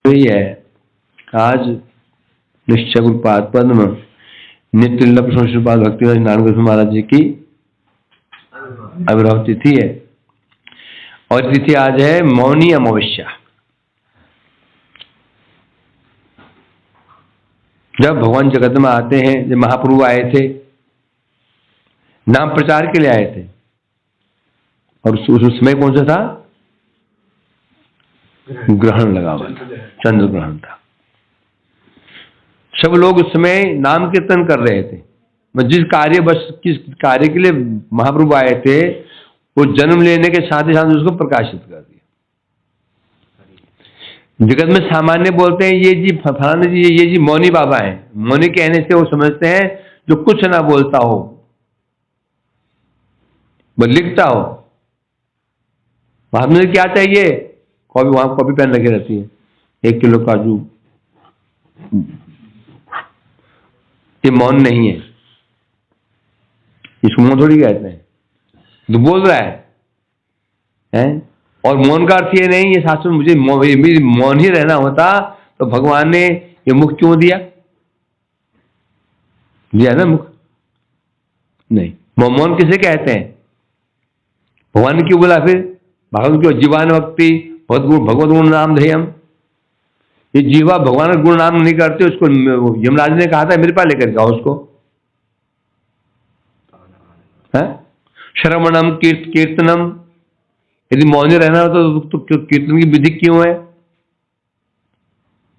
यही है। आज निश्चय गुरुपाद पद्म नित्य प्रशंसपाद भक्ति नारायण महाराज जी की आविर्भाव तिथि है और तिथि आज है मौनी अमावस्या। जब भगवान जगत में आते हैं, जब महाप्रभु आए थे, नाम प्रचार के लिए आए थे और उस समय कौन सा था? ग्रहण लगा हुआ था, चंद्र ग्रहण था। सब लोग उस समय नाम कीर्तन कर रहे थे। जिस कार्य के लिए महाप्रभु आए थे वो जन्म लेने के साथ ही साथ उसको प्रकाशित कर दिया। जगत में सामान्य बोलते हैं ये जी फलाने जी, ये जी मौनी बाबा हैं। मौनी कहने से वो समझते हैं जो कुछ ना बोलता हो, वो लिखता हो। महात्मा क्या चाहिए? कॉपी, वहां कॉपी पेन लगे रहती है, 1 किलो काजू। ये मौन नहीं है, इसको मौन थोड़ी कहते हैं। तो बोल रहा है? और मौन का अर्थ ये नहीं, ये शास्त्र में मुझे मौन ही रहना होता तो भगवान ने ये मुख क्यों दिया? दिया ना मुख? नहीं। मौन किसे कहते हैं? भगवान ने क्यों बोला फिर? भगवान क्यों? जीवान भक्ति भगवत गुण नाम ध्येयम। ये जीवा भगवान का गुण नाम नहीं करते, उसको यमराज ने कहा था मेरे पास लेकर जाओ उसको। श्रवणम कीर्तनम। यदि मौन रहना हो तो कीर्तन की विधि क्यों है?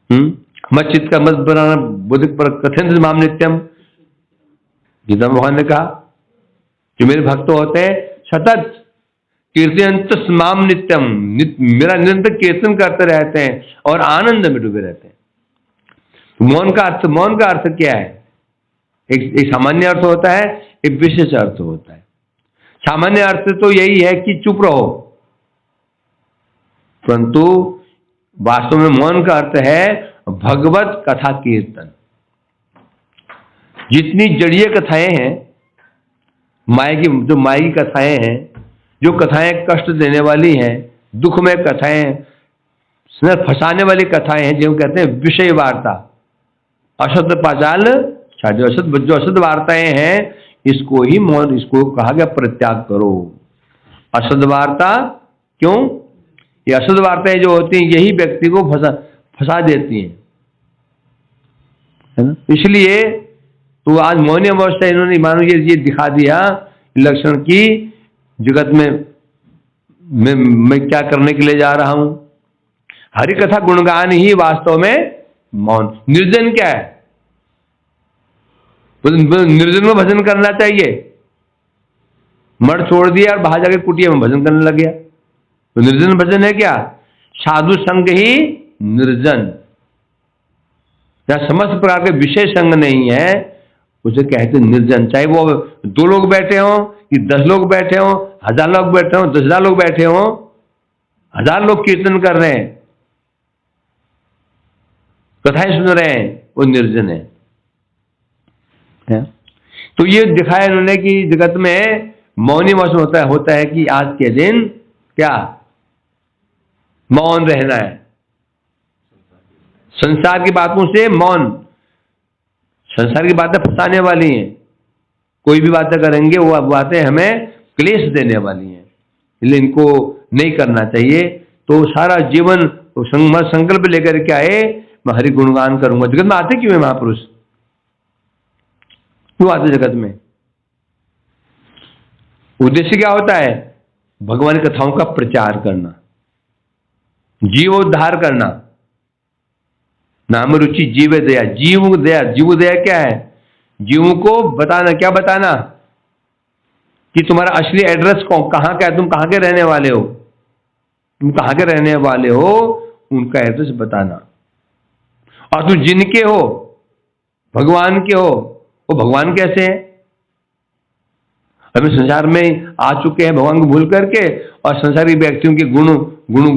मत चित्त का मत बनाना बुद्ध पर कथन माम नित्यम। गीता में भगवान ने कहा जो मेरे भक्त होते हैं सतत कीर्तयंत माम नित्यम, मेरा निरंतर कीर्तन करते रहते हैं और आनंद में डूबे रहते हैं। तो मौन का अर्थ क्या है? एक सामान्य अर्थ होता है, एक विशेष अर्थ होता है। सामान्य अर्थ तो यही है कि चुप रहो, परंतु वास्तव में मौन का अर्थ है भगवत कथा कीर्तन। जितनी जड़ीय कथाएं हैं, माया की कथाएं हैं, जो कथाएं कष्ट देने वाली हैं, दुख में कथाएं, फंसाने वाली कथाएं हैं, जिनको कहते हैं विषय वार्ता। असत पाचाल जो असत वार्ताएं हैं, इसको ही मौन, इसको कहा गया परित्याग करो। असद वार्ता क्यों? ये असद वार्ताएं जो होती हैं यही व्यक्ति को फंसा देती हैं, है ना? इसलिए तो आज मौनी अवस्था इन्होंने मानो ये दिखा दिया लक्षण की जगत में मैं क्या करने के लिए जा रहा हूं। हरि कथा गुणगान ही वास्तव में मौन। निर्जन क्या है? निर्जन में भजन करना चाहिए। मठ छोड़ दिया और बाहर जाके कुटिया में भजन करने लग गया, तो निर्जन भजन है क्या? साधु संग ही निर्जन। जहां समस्त प्रकार के विषय संग नहीं है उसे कहते निर्जन। चाहे वो 2 लोग बैठे हों कि 10 लोग बैठे हों, 1000 लोग बैठे हों, 10,000 लोग बैठे हों, 1000 लोग कीर्तन कर रहे हैं, कथाएं सुन रहे हैं, वो निर्जन है। तो ये दिखाया इन्होंने कि जगत में मौनी मौसम होता है कि आज के दिन क्या मौन रहना है। संसार की बातों से मौन। संसार की बातें फंसाने वाली हैं, कोई भी बातें करेंगे वो बातें हमें क्लेश देने वाली हैं, इसलिए इनको नहीं करना चाहिए। तो सारा जीवन संकल्प लेकर के आए मैं हरि गुणगान करूंगा। जगत में आते क्यों है महापुरुष? क्यों आते जगत में? उद्देश्य क्या होता है? भगवान की कथाओं का प्रचार करना, जीवोद्धार करना। नाम रुचि जीव दया। जीव दया क्या है? जीवों को बताना। क्या बताना? कि तुम्हारा असली एड्रेस कहाँ का है, तुम कहाँ के रहने वाले हो, तुम कहाँ के रहने वाले हो, उनका एड्रेस बताना। और तुम जिनके हो, भगवान के हो, वो भगवान कैसे है? हमें संसार में आ चुके हैं भगवान को भूल करके और संसारी व्यक्तियों के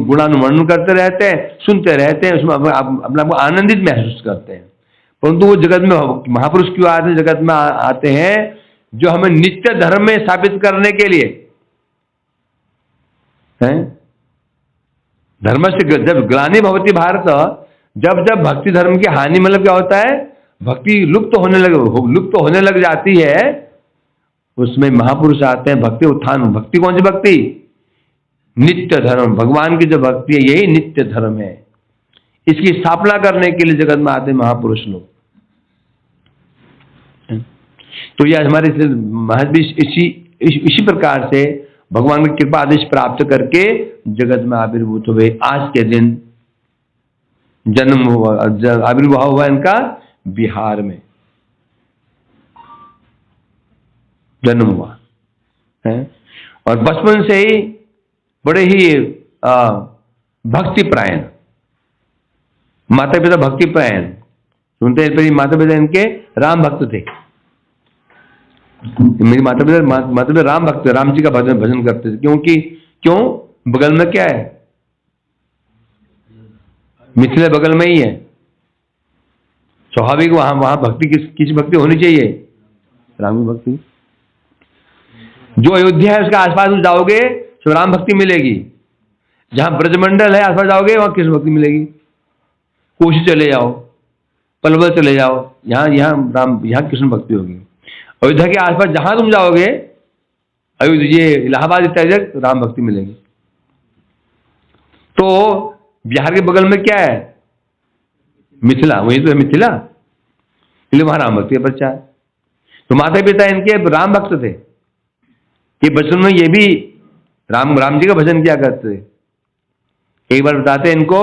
गुणानुमरण करते रहते हैं, सुनते रहते हैं, उसमें अपने आप को आनंदित महसूस करते हैं। परंतु वो जगत में महापुरुष क्यों आते हैं? जगत में आते हैं जो हमें नित्य धर्म में स्थापित करने के लिए हैं। धर्म से जब ग्लानि भवति भारत, जब जब भक्ति धर्म की हानि, मतलब क्या होता है, भक्ति लुप्त होने लग जाती है, उसमें महापुरुष आते हैं, भक्ति उत्थान। भक्ति कौन सी भक्ति? नित्य धर्म, भगवान की जो भक्ति है यही नित्य धर्म है। इसकी स्थापना करने के लिए जगत में आते हैं महापुरुष लोग। तो यह हमारे महज भी इसी प्रकार से भगवान की कृपा आदेश प्राप्त करके जगत में आविर्भूत हुए। आज के दिन जन्म हुआ, आविर्भाव हुआ इनका बिहार में जन्म हुआ है। और बचपन से ही बड़े ही भक्तिपरायण, माता पिता भक्तिपरायण। सुनते हैं माता पिता इनके राम भक्त थे। मेरी माता पिता राम भक्त, राम जी का भजन करते थे। क्यों? बगल में क्या है? मिथिला बगल में ही है। स्वाभाविक वहां भक्ति किस भक्ति होनी चाहिए? राम की भक्ति। जो अयोध्या है उसके आसपास जाओगे तो राम भक्ति मिलेगी। जहां ब्रजमंडल है आसपास जाओगे वहां कृष्ण भक्ति मिलेगी। कोशी चले जाओ, पलवल चले जाओ, यहाँ कृष्ण भक्ति होगी। अयोध्या के आसपास जहां तुम जाओगे, अयोध्या, इलाहाबाद इत्यादि, राम भक्ति मिलेगी। तो बिहार के बगल में क्या है? मिथिला, वही तो है मिथिला, इसलिए वहां राम भक्ति का प्रचार। तो माता पिता इनके राम भक्त थे। ये बचपन में ये भी राम जी का भजन किया करते थे। एक बार बताते हैं इनको,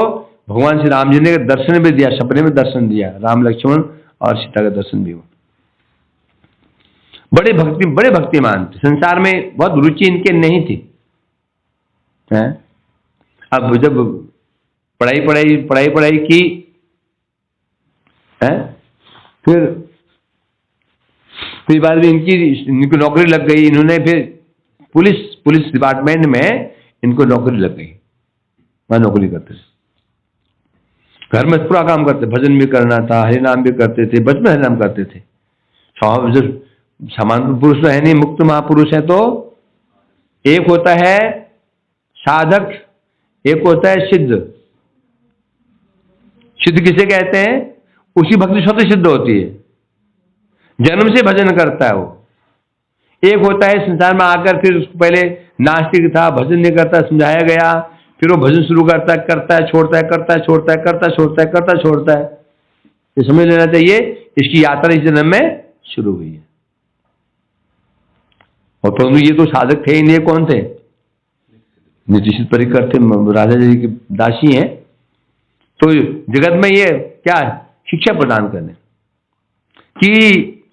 भगवान श्री राम जी ने दर्शन भी दिया, सपने में दर्शन दिया, राम लक्ष्मण और सीता का दर्शन भी हुआ। बड़े भक्तिमान थे। संसार में बहुत रुचि इनके नहीं थी। अब जब पढ़ाई की फिर बाद में इनकी नौकरी लग गई। इन्होंने फिर पुलिस डिपार्टमेंट में इनको नौकरी लग गई, वहां नौकरी करते थे। घर में पूरा काम करते, भजन भी करना था, हरिनाम भी करते थे, बचपन हरिनाम करते थे। सामान्य पुरुष तो है नहीं, मुक्त महापुरुष है। तो एक होता है साधक, एक होता है सिद्ध। सिद्ध किसे कहते हैं? उसी भक्ति स्वतः सिद्ध होती है, जन्म से भजन करता है वो। एक होता है संसार में आकर, फिर उसको पहले नास्तिक था, भजन नहीं करता, समझाया गया, फिर वो भजन शुरू करता है, छोड़ता है। ये समझ लेना चाहिए, इसकी यात्रा इस जन्म में शुरू हुई है। और परंतु ये तो साधक थे ही नहीं। कौन थे? निश्चित परिकर थे, राजा जी के दासी हैं। तो जगत में ये क्या है? शिक्षा प्रदान करने कि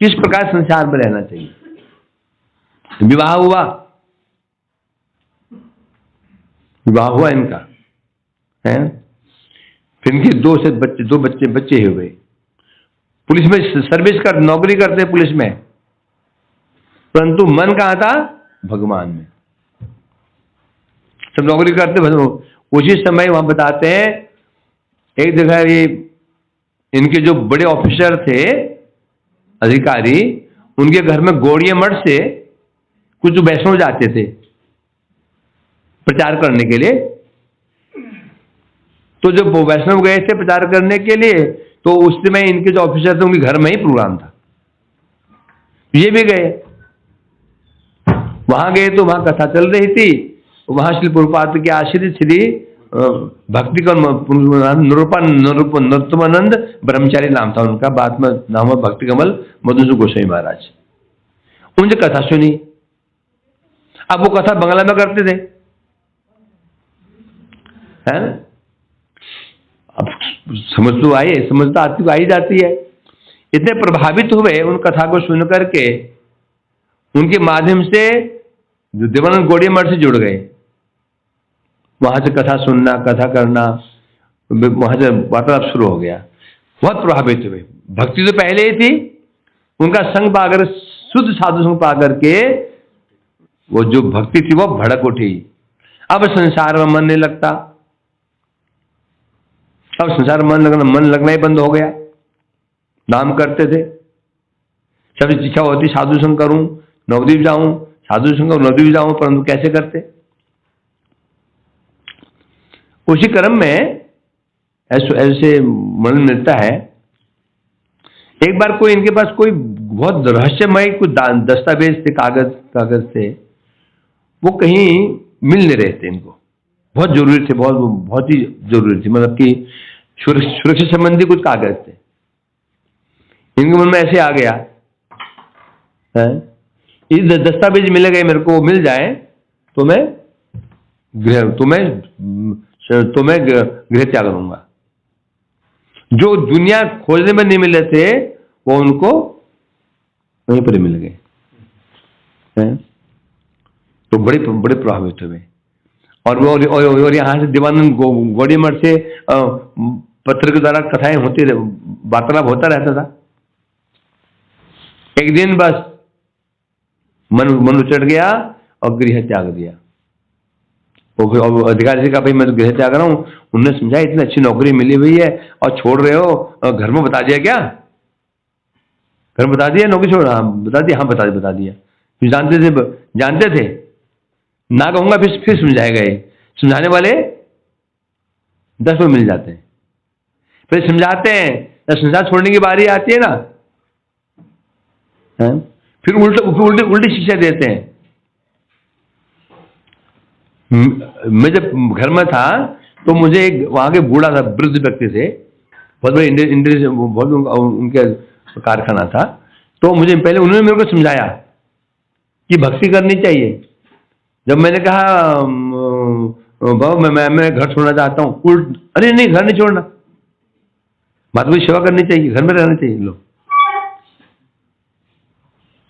किस प्रकार संसार में रहना चाहिए। विवाह हुआ इनका है। फिर इनके दो बच्चे हुए। पुलिस में सर्विस कर, नौकरी करते पुलिस में, परंतु मन कहां था? भगवान में। सब नौकरी करते, उसी समय वहां बताते हैं एक जगह ये इनके जो बड़े ऑफिसर थे, अधिकारी, उनके घर में गौड़िया मठ से कुछ वैष्णव जाते थे प्रचार करने के लिए। तो जब वो वैष्णव गए थे प्रचार करने के लिए, तो उस समय इनके जो ऑफिसर थे उनके घर में ही प्रोग्राम था। ये भी गए, वहां गए तो वहां कथा चल रही थी। वहां श्री प्रभुपाद के आश्रित श्री भक्ति का नरोत्तमानंद ब्रह्मचारी नाम था उनका, बाद में नाम हुआ भक्ति कमल मधुसूदन गोस्वामी महाराज। उनसे कथा सुनी। अब वो कथा बंगला में करते थे, है ना? अब समझ तो आती तो आई जाती है। इतने प्रभावित हुए उन कथा को सुन करके, उनके माध्यम से देवानंद गौड़िया मठ से जुड़ गए। वहां से कथा सुनना, कथा करना, वहां से वार्तालाप शुरू हो गया। बहुत प्रभावित हुए। भक्ति तो पहले ही थी, उनका संग पाकर, शुद्ध साधु संग पाकर के वो जो भक्ति थी वो भड़क उठी। अब संसार में मन नहीं लगता। अब संसार में मन लगना ही बंद हो गया। नाम करते थे, सब इच्छा होती साधु संग करूं, नवद्वीप जाऊं, साधु संग नवद्वीप जाऊं, परंतु कैसे करते? उसी क्रम में ऐसे मन मिलता है। एक बार कोई इनके पास कोई बहुत रहस्यमय कुछ दस्तावेज थे, कागज थे, वो कहीं मिल नहीं रहे थे इनको, बहुत जरूरी थे, बहुत ही जरूरी थी, मतलब कि सुरक्षा संबंधी कुछ कागज थे। इनके मन में ऐसे आ गया है, ये दस्तावेज मिल गए मेरे को, मिल जाए तो मैं गृह त्याग करूंगा। जो दुनिया खोजने में नहीं मिले थे वो उनको वहीं पर मिल गए हैं। तो बड़े प्रभावित हुए। और यहाँ से देवानंद गौड़ी मठ से पत्र के द्वारा कथाएं होती रहे, वार्तालाप होता रहता था। एक दिन बस मन उचट गया और गृह त्याग दिया। अधिकारी से कहा भाई मैं तो गृह त्याग रहा हूं। उन्होंने समझा इतनी अच्छी नौकरी मिली हुई है और छोड़ रहे हो, घर में बता दिया क्या? घर में बता दिया नौकरी छोड़? हाँ बता दिया, हाँ बता दिया। जानते थे ना कहूंगा फिर समझाएगा। ये समझाने वाले 10 में मिल जाते हैं, फिर समझाते हैं, जब समझा छोड़ने की बारी आती है ना, फिर उल्टी शिक्षा देते हैं। मैं जब घर में था तो मुझे एक वहां के बूढ़ा था, वृद्ध व्यक्ति थे, बहुत बड़े इंडस्ट्री, बहुत उनके कारखाना था। तो मुझे पहले उन्होंने मेरे को समझाया कि भक्ति करनी चाहिए। जब मैंने कहा बाबा मैं घर छोड़ना चाहता हूँ, अरे नहीं घर नहीं छोड़ना, माता की सेवा करनी चाहिए, घर में रहना चाहिए। लो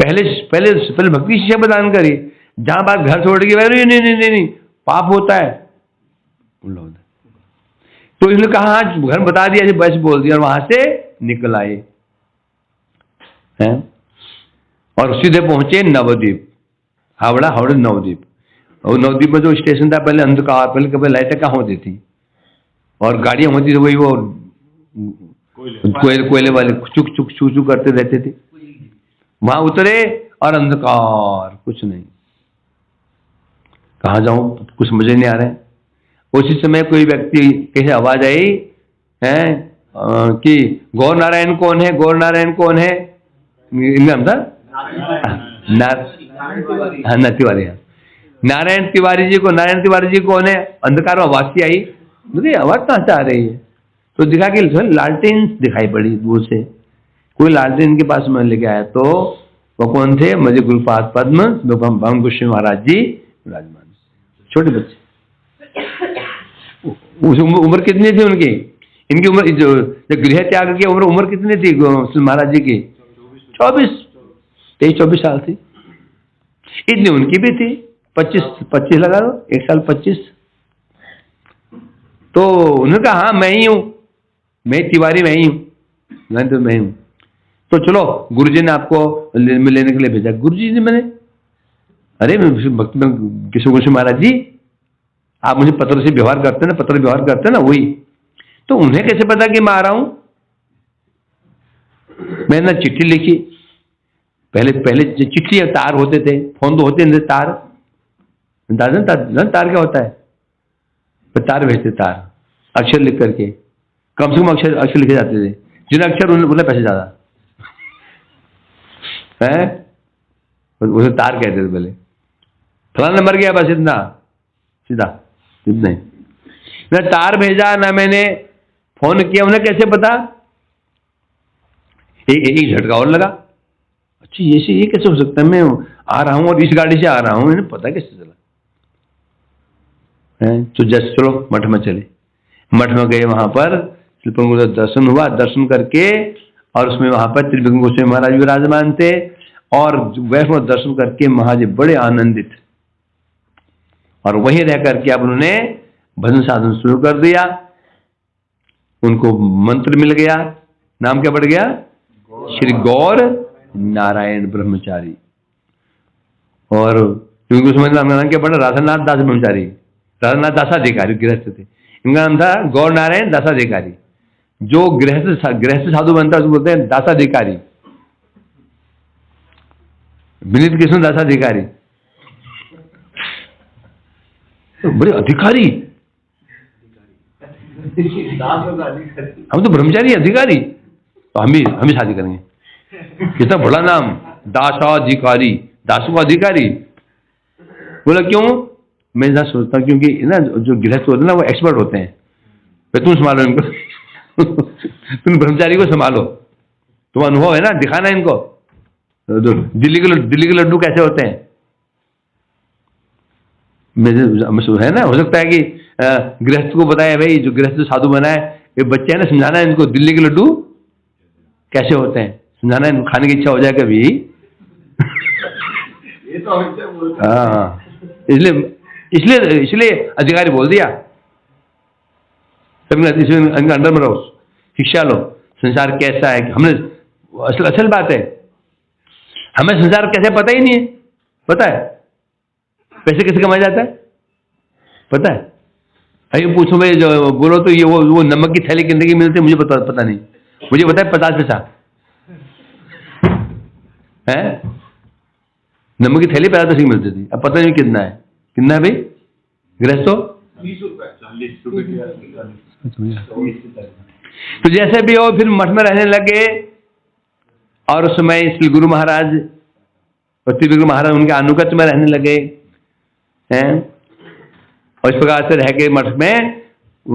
पहले भक्ति शिक्षा प्रदान करी। जहां बात घर छोड़ के नहीं पाप होता है, तो इसने कहा हाँ घर बता दिया, बस बोल दिया और वहां से निकल आए हैं। और सीधे पहुंचे नवद्वीप, हावड़ा नवद्वीप। और नवद्वीप में जो स्टेशन था पहले अंधकार, पहले कभी लाइटें कहाँ होती थी और गाड़ियां होती थी वही वो कोयले वाले चुक करते रहते थे। वहां उतरे और अंधकार, कुछ नहीं, कहाँ जाऊं कुछ समझ नहीं आ रहा है। उसी समय कोई व्यक्ति कैसे आवाज आई है कि गौर नारायण कौन है, गौर नारायण कौन है? नाम था तिवारी। नारायण तिवारी जी को, नारायण तिवारी जी कौन है? अंधकार में आवाज सी आई, मुझे आवाज कहाँ से आ रही है? तो दिखा कि लालटेन दिखाई पड़ी दूर से, कोई लालटेन के पास में लेके आया। तो वो कौन थे? मुझे गुरुपाद पद्म भगवान गोस्वामी महाराज जी विराजमान, छोटे बच्चे। उस उम्र कितनी थी उनकी? इनकी उम्र जो गृह त्याग की उम्र कितनी थी महाराज जी की? 23-24 साल थी। इतनी उनकी भी थी, 25 लगा लो, 1 साल 25। तो उन्होंने कहा हाँ मैं ही हूं, मैं तिवारी मैं ही हूं, मैं ही हूं। तो चलो गुरुजी ने आपको लेने के लिए भेजा। गुरुजी ने मैंने, अरे भक्त किशोर गोस्वामी महाराज जी आप मुझे पत्र से व्यवहार करते ना, पत्र व्यवहार करते ना, वही। तो उन्हें कैसे पता कि मैं आ रहा हूं? मैंने चिट्ठी लिखी, पहले चिट्ठी तार होते थे, फोन तो होते नहीं, तार तार क्या होता है? तो तार भेजते, तार अक्षर लिख करके, कम से कम अक्षर लिखे जाते थे, जिन अक्षर उन्हें पैसे ज्यादा है, उसे तार कहते थे पहले। फलाना नंबर गया बस इतना, सीधा इतना ही। ना तार भेजा ना मैंने फोन किया, उन्हें कैसे पता? एक झटका और लगा, अच्छा ये कैसे हो सकता है? मैं आ रहा हूं और इस गाड़ी से आ रहा हूं, इन्हें पता कैसे चला है? तो जस्ट चलो मठ में चले। मठ में गए, वहां पर त्रिभंग दर्शन हुआ, दर्शन करके, और उसमें वहां पर त्रिभंग गोस्वामी महाराज विराजमान थे। और वैष्णव दर्शन करके महाराज बड़े आनंदित, और वहीं रह करके अब उन्होंने भजन साधन शुरू कर दिया। उनको मंत्र मिल गया, नाम क्या पड़ गया? श्री गौर नारायण ब्रह्मचारी। और क्योंकि उसमें नाम क्या पड़ा? राधानाथ दास ब्रह्मचारी, राधानाथ दासाधिकारी गृहस्थ थे। इनका नाम था गौर नारायण दासाधिकारी। जो गृहस्थ साधु बनता है उसको बोलते हैं दासाधिकारी, विनीत कृष्ण दासाधिकारी, बड़े अधिकारी। हम तो ब्रह्मचारी अधिकारी, तो हम भी शादी करेंगे। कितना बड़ा नाम, दासाधिकारी, दासों का अधिकारी। बोला क्यों? मैं ऐसा सोचता हूँ क्योंकि ना जो गृहस्थ होते हैं ना वो एक्सपर्ट होते हैं। तुम संभालो इनको तुम ब्रह्मचारी को संभालो, तुम अनुभव है ना, दिखाना इनको। दिल्ली के लड्डू कैसे होते हैं है ना। हो सकता है कि गृहस्थ को बताया, भाई जो गृहस्थ साधु बना है, ये बच्चे है ना, समझाना है इनको दिल्ली के लड्डू कैसे होते हैं, समझाना है इनको, खाने की इच्छा हो जाए कभी। हाँ, इसलिए अधिकारी बोल दिया इनके अंडर में रहो, शिक्षा लो, संसार कैसा है। हमने असल बात है, हमें संसार कैसे पता ही नहीं है। पता है पैसे कैसे कमाया जाता है? पता है? अरे पूछो भाई, जो बोलो तो ये वो नमक की थैली कितने की मिलती है, मुझे पता नहीं। मुझे पता है 50 पैसा है, नमक की थैली 50 पैसे की मिलती थी, अब पता नहीं कितना है। कितना है भाई गृहस्थो? 20 रुपए। तो जैसे भी हो, फिर मठ में रहने लगे, और उस समय श्री गुरु महाराज, पृथ्वी गुरु महाराज उनके अनुगत में रहने लगे हैं, और इस प्रकार से रह के मठ में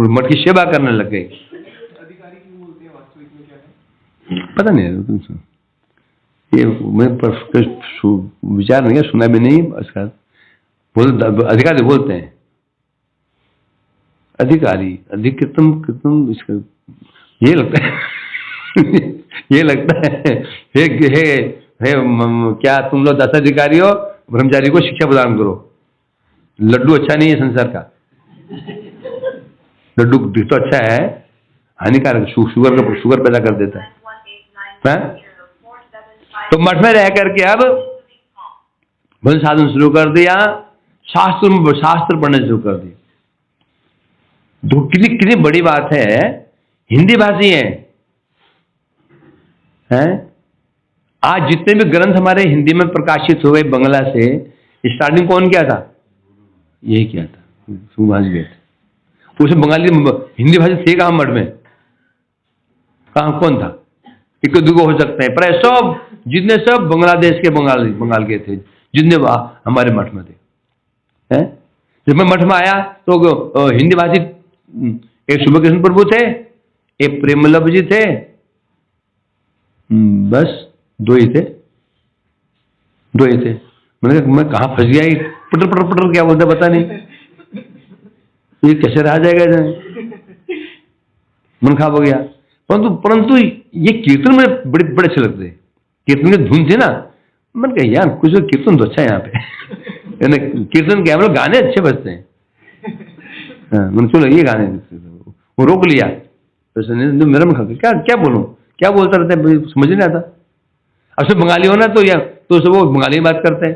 मठ की सेवा करने लग गए। अधिकारी क्यों बोलते हैं, वास्तविक में क्या है पता नहीं है तुमसे, ये मैं विचार नहीं है, सुना भी नहीं। अधिकारी बोलते हैं, अधिकारी अधिकृतम इसका ये लगता है ये लगता है हे क्या तुम लोग 10 अधिकारी हो, ब्रह्मचारी को शिक्षा प्रदान करो। लड्डू अच्छा नहीं है संसार का, लड्डू तो अच्छा है, हानिकारक, शुगर पैदा कर देता है। तो मठ में रह करके अब भजन साधन शुरू कर दिया, शास्त्र पढ़ने शुरू कर दिया। कितनी बड़ी बात है, हिंदी भाषी हैं। आज जितने भी ग्रंथ हमारे हिंदी में प्रकाशित हुए बंगला से, स्टार्टिंग कौन किया था? यही किया था, सुभाष गेट। उसमें बंगाली हिंदी भाषी थे कहाँ मठ में? कहाँ कौन था? एक दुगो हो सकते हैं, पर सब जितने सब बांग्लादेश के बंगाल के थे, जितने हमारे मठ में थे। जब मैं मठ में आया तो हिंदी भाषी एक शुभ कृष्ण प्रभु थे, एक प्रेमलभ जी थे, बस 2 ही थे। मैं कहाँ फंस गया, पटर क्या बोलता पता नहीं, ये कैसे रहा जाएगा, मन खराब हो गया। परंतु ये कीर्तन में बड़े अच्छे लगते। कीर्तन की धुन थी ना, मन कहा यार कुछ कीर्तन तो अच्छा है यहाँ पे कीर्तन क्या मतलब गाने अच्छे बजते हैं। मैंने चलो ये गाने, वो रोक लिया, तो मेरा मन क्या बोलूं, क्या बोलता रहता है, समझ नहीं आता। अब सब बंगाली होना तो या तो सब वो बंगाली में बात करते हैं,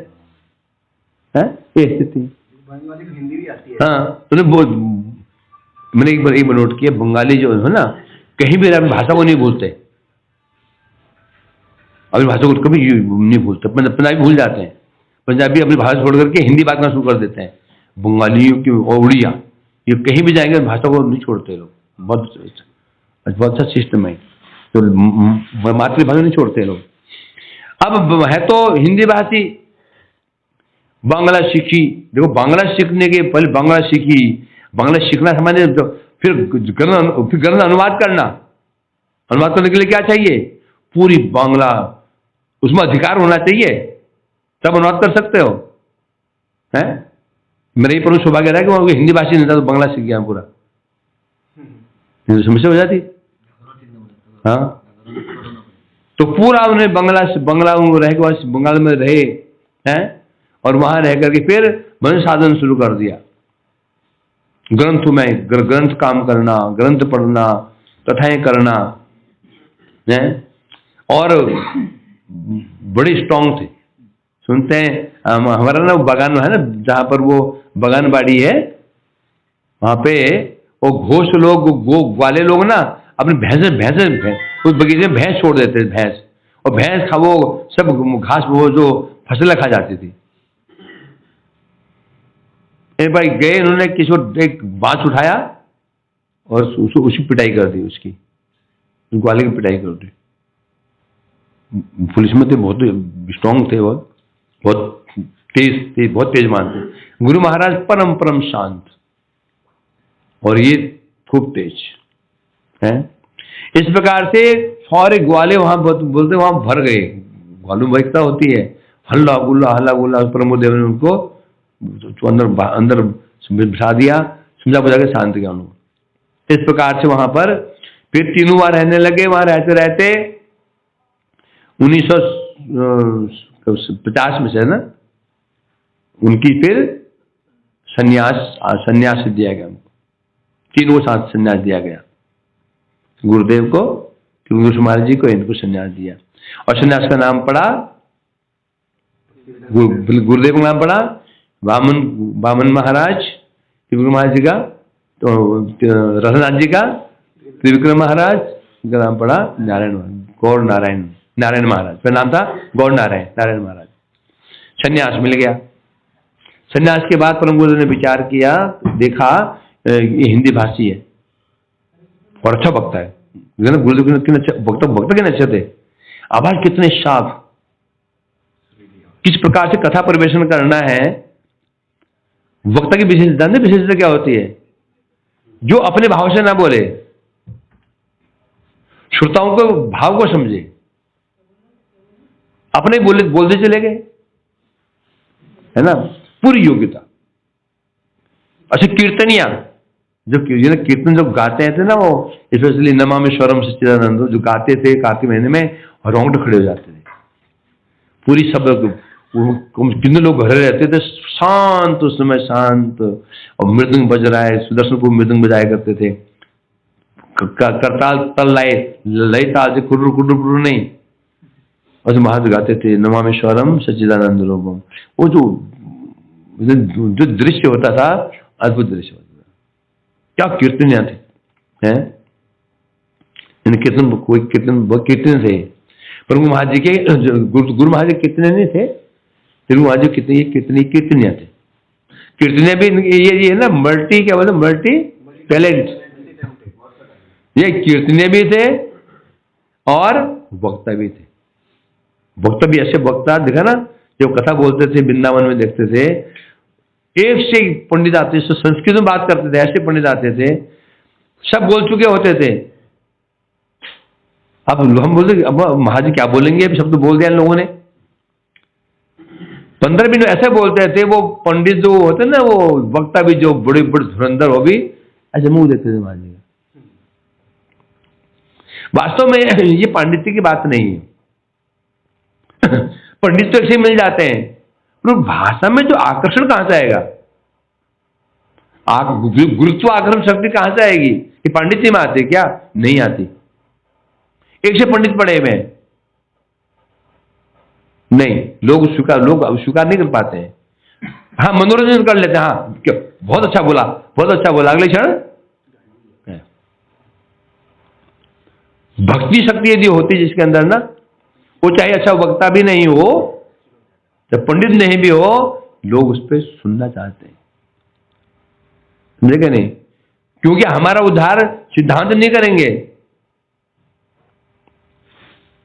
ये स्थिति। हिंदी भी आती है। हाँ, तो मैंने एक बार नोट किया, बंगाली जो है ना, कहीं भी अपनी भाषा को नहीं बोलते, अपनी भाषा को कभी नहीं बोलते। पंजाबी भूल जाते हैं, पंजाबी अपनी भाषा छोड़ करके हिंदी बात करना शुरू कर देते हैं। बंगालियों की उड़िया, ये कहीं भी जाएंगे भाषा को नहीं छोड़ते लोग, बहुत अच्छा सिस्टम है, तो मातृभाषा नहीं छोड़ते लोग। अब है तो हिंदी भाषी, बांग्ला सीखी। देखो बांग्ला सीखने के पहले बांग्ला सीखी, बांग्ला सीखना समझे तो फिर गणना अनुवाद करने के लिए क्या चाहिए? पूरी बांग्ला, उसमें अधिकार होना चाहिए, तब अनुवाद कर सकते हो। हैं मेरा ही परम सौभाग्य रहा कि वो हिंदी भाषी नहीं था तो बांग्ला सीख गया पूरा, समस्या हो जाती। हाँ, तो पूरा उन्हें बंगला रह के बंगाल में रहे हैं, और वहां रह करके फिर भजन साधन शुरू कर दिया। ग्रंथ काम करना, ग्रंथ पढ़ना, कथाएं करना है, और बड़े स्ट्रांग थे। सुनते हैं हमारा ना बगान है ना, जहां पर वो बगान बाड़ी है, वहां पे वो घोष लोग, वाले लोग ना अपने भैंस उस बगीचे में भैंस छोड़ देते थे, भैंस, और भैंस वो सब घास वो जो फसलें खा जाती थी। एक भाई गए, उन्होंने एक बांस उठाया और उसकी पिटाई कर दी, उसकी ग्वाले की पिटाई कर दी। पुलिस में थे, बहुत स्ट्रांग थे, बहुत तेज थे, बहुत तेजमान थे। गुरु महाराज परम परम शांत, और ये खूब तेज है। इस प्रकार से सारे ग्वाले वहां बोलते वहां भर गए। ग्वालों में एकता होती है, हल्ला गुल्ला। प्रमोद देव ने उनको तो अंदर बिठा दिया, समझा बुझा के शांत किया उनको। इस प्रकार से वहां पर फिर तीनों वहां रहने लगे। वहां रहते रहते 1950 में से ना उनकी फिर संन्यास दिया गया उनको, तीनों को साथ संन्यास दिया गया। गुरुदेव को, गुरु महाराज जी को, इनको संन्यास दिया। और संन्यास का नाम पड़ा, गुरुदेव का नाम पड़ा वामन महाराज, गुरु महाराज जी का, तो रघुनाथ जी का, त्रिविक्रम महाराज का नाम पड़ा गौर नारायण महाराज का नाम था गौर नारायण महाराज। संन्यास मिल गया। संन्यास के बाद परम गुरु ने विचार किया, देखा ये हिंदी भाषी है और अच्छा वक्ता है। गुरुदेव वक्ता कितने अच्छे थे, आवाज कितने साफ, किस प्रकार से कथा परिवेशन करना है। वक्ता की विशेषता क्या होती है? जो अपने भाव से ना बोले, श्रोताओं को भाव को समझे, अपने बोलते चले गए, है ना, पूरी योग्यता। अच्छा, कीर्तनिया कीर्तन जो गाते हैं थे ना, वो स्पेशली नमामिश्वरम सच्चिदानंद जो गाते थे कार्तिक महीने में, रोंगटे खड़े हो जाते थे। पूरी सब कितने लोग घर रहते थे शांत, उस समय शांत, और मृदंग बज रहा है, सुदर्शन को मृदंग बजाया करते थे, करताल तल लय ताल से कुर्र नहीं, और जो महाराज गाते थे नमामिश्वरम सच्चिदानंद रूपम। वो जो दृश्य होता था, अद्भुत दृश्य होता था। क्या कीर्तनिया थे, हैं? कीर्तन थे। प्रभु महाराज जी के, गुरु महाराज जी कितने नहीं थे, प्रभु महाराज जी कितने कीर्तनिया थे। कीर्तनिया भी ये ना मल्टी, क्या बोलते, मल्टी टैलेंट। ये कीर्तनिया भी थे और वक्ता भी थे। वक्ता भी ऐसे वक्ता देखा ना, जो कथा बोलते थे, वृंदावन में देखते थे, एक से पंडित आते थे, संस्कृत में बात करते थे, ऐसे पंडित आते थे, सब बोल चुके होते थे। अब हम बोलते अब महाराज क्या बोलेंगे, अब शब्द बोल दिया लोगों ने। 15 मिनट ऐसे बोलते थे। वो पंडित जो होते ना, वो वक्ता भी जो बड़े बड़े धुरंधर, वो भी ऐसे मुंह देते थे महाराज जी। वास्तव में ये पांडित्य की बात नहीं है। पंडित तो ऐसे मिल जाते हैं, पर भाषा में जो आकर्षण कहां से आएगा, गुरुत्व आकर्षण शक्ति कहां से आएगी? ये पांडित्य में आती क्या? नहीं आती। एक से पंडित पढ़े हुए नहीं, लोग स्वीकार नहीं कर पाते हैं। हाँ, मनोरंजन कर लेते हैं, हाँ क्यों, बहुत अच्छा बोला, अगले क्षण। भक्ति शक्ति यदि होती जिसके अंदर ना, वो चाहे अच्छा वक्ता भी नहीं हो, जब पंडित नहीं भी हो, लोग उस पर सुनना चाहते हैं, समझे नहीं? क्योंकि हमारा उद्धार सिद्धांत नहीं करेंगे,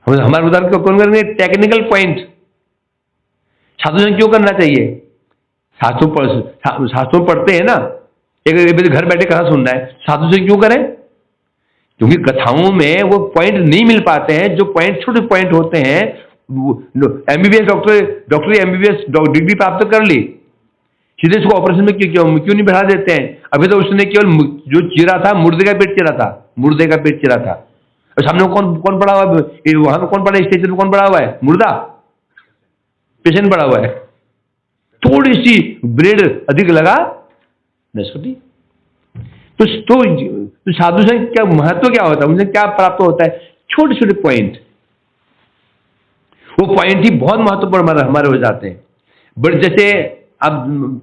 हमारा उद्धार कौन करेंगे? Technical point. साधु क्यों करना चाहिए? शास्त्रों पढ़ते हैं ना, एक घर बैठे कथा सुन रहा है, साधु से क्यों करें? क्योंकि कथाओं में वो पॉइंट नहीं मिल पाते हैं, जो पॉइंट छोटे पॉइंट होते हैं। एमबीबीएस डॉक्टरी एमबीबीएस डिग्री प्राप्त कर ली, सीधे इसको ऑपरेशन में क्यों नहीं बढ़ा देते हैं? अभी तो उसने केवल जो चीरा था, मुर्दे का पेट चीरा था। और सामने कौन पड़ा हुआ है? वहां पे कौन पड़ा है? स्टेशन पे कौन पड़ा हुआ है? मुर्दा पेशेंट पड़ा हुआ है। थोड़ी सी ब्लेड अधिक लगा, नस्पति। तो साधु संघ क्या महत्व क्या होता है? उनसे क्या प्राप्त होता है? छोटे छोटे पॉइंट। वो पॉइंट ही बहुत महत्वपूर्ण हमारे हो जाते हैं। बट जैसे आप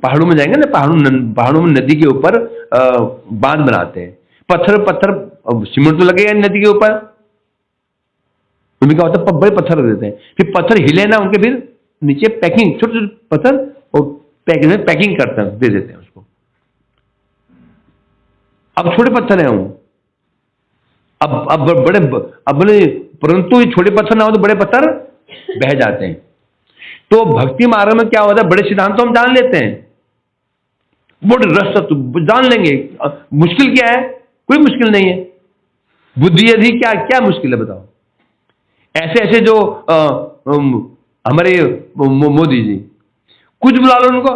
पहाड़ों में जाएंगे ना, पहाड़ों में नदी के ऊपर बांध बनाते हैं, पत्थर सीमेंट तो लगेगा नदी के ऊपर, उनमें क्या होता है? बड़े पत्थर रख देते हैं, फिर पत्थर हिले ना उनके, फिर नीचे पैकिंग, छोटे छोटे पत्थर और पैकिंग करते हैं, दे देते हैं उसको। अब छोटे पत्थर हैं वो, अब बड़े, अब बोले परंतु ये छोटे पत्थर ना हो तो बड़े पत्थर बह जाते हैं। तो भक्ति मार्ग में क्या होता है, बड़े सिद्धांत तो हम जान लेते हैं, बड़े रस तो जान लेंगे, मुश्किल क्या है, कोई मुश्किल नहीं है। बुद्धि यदि क्या क्या मुश्किल है बताओ। ऐसे ऐसे जो हमारे मोदी जी, कुछ बुला लो उनको,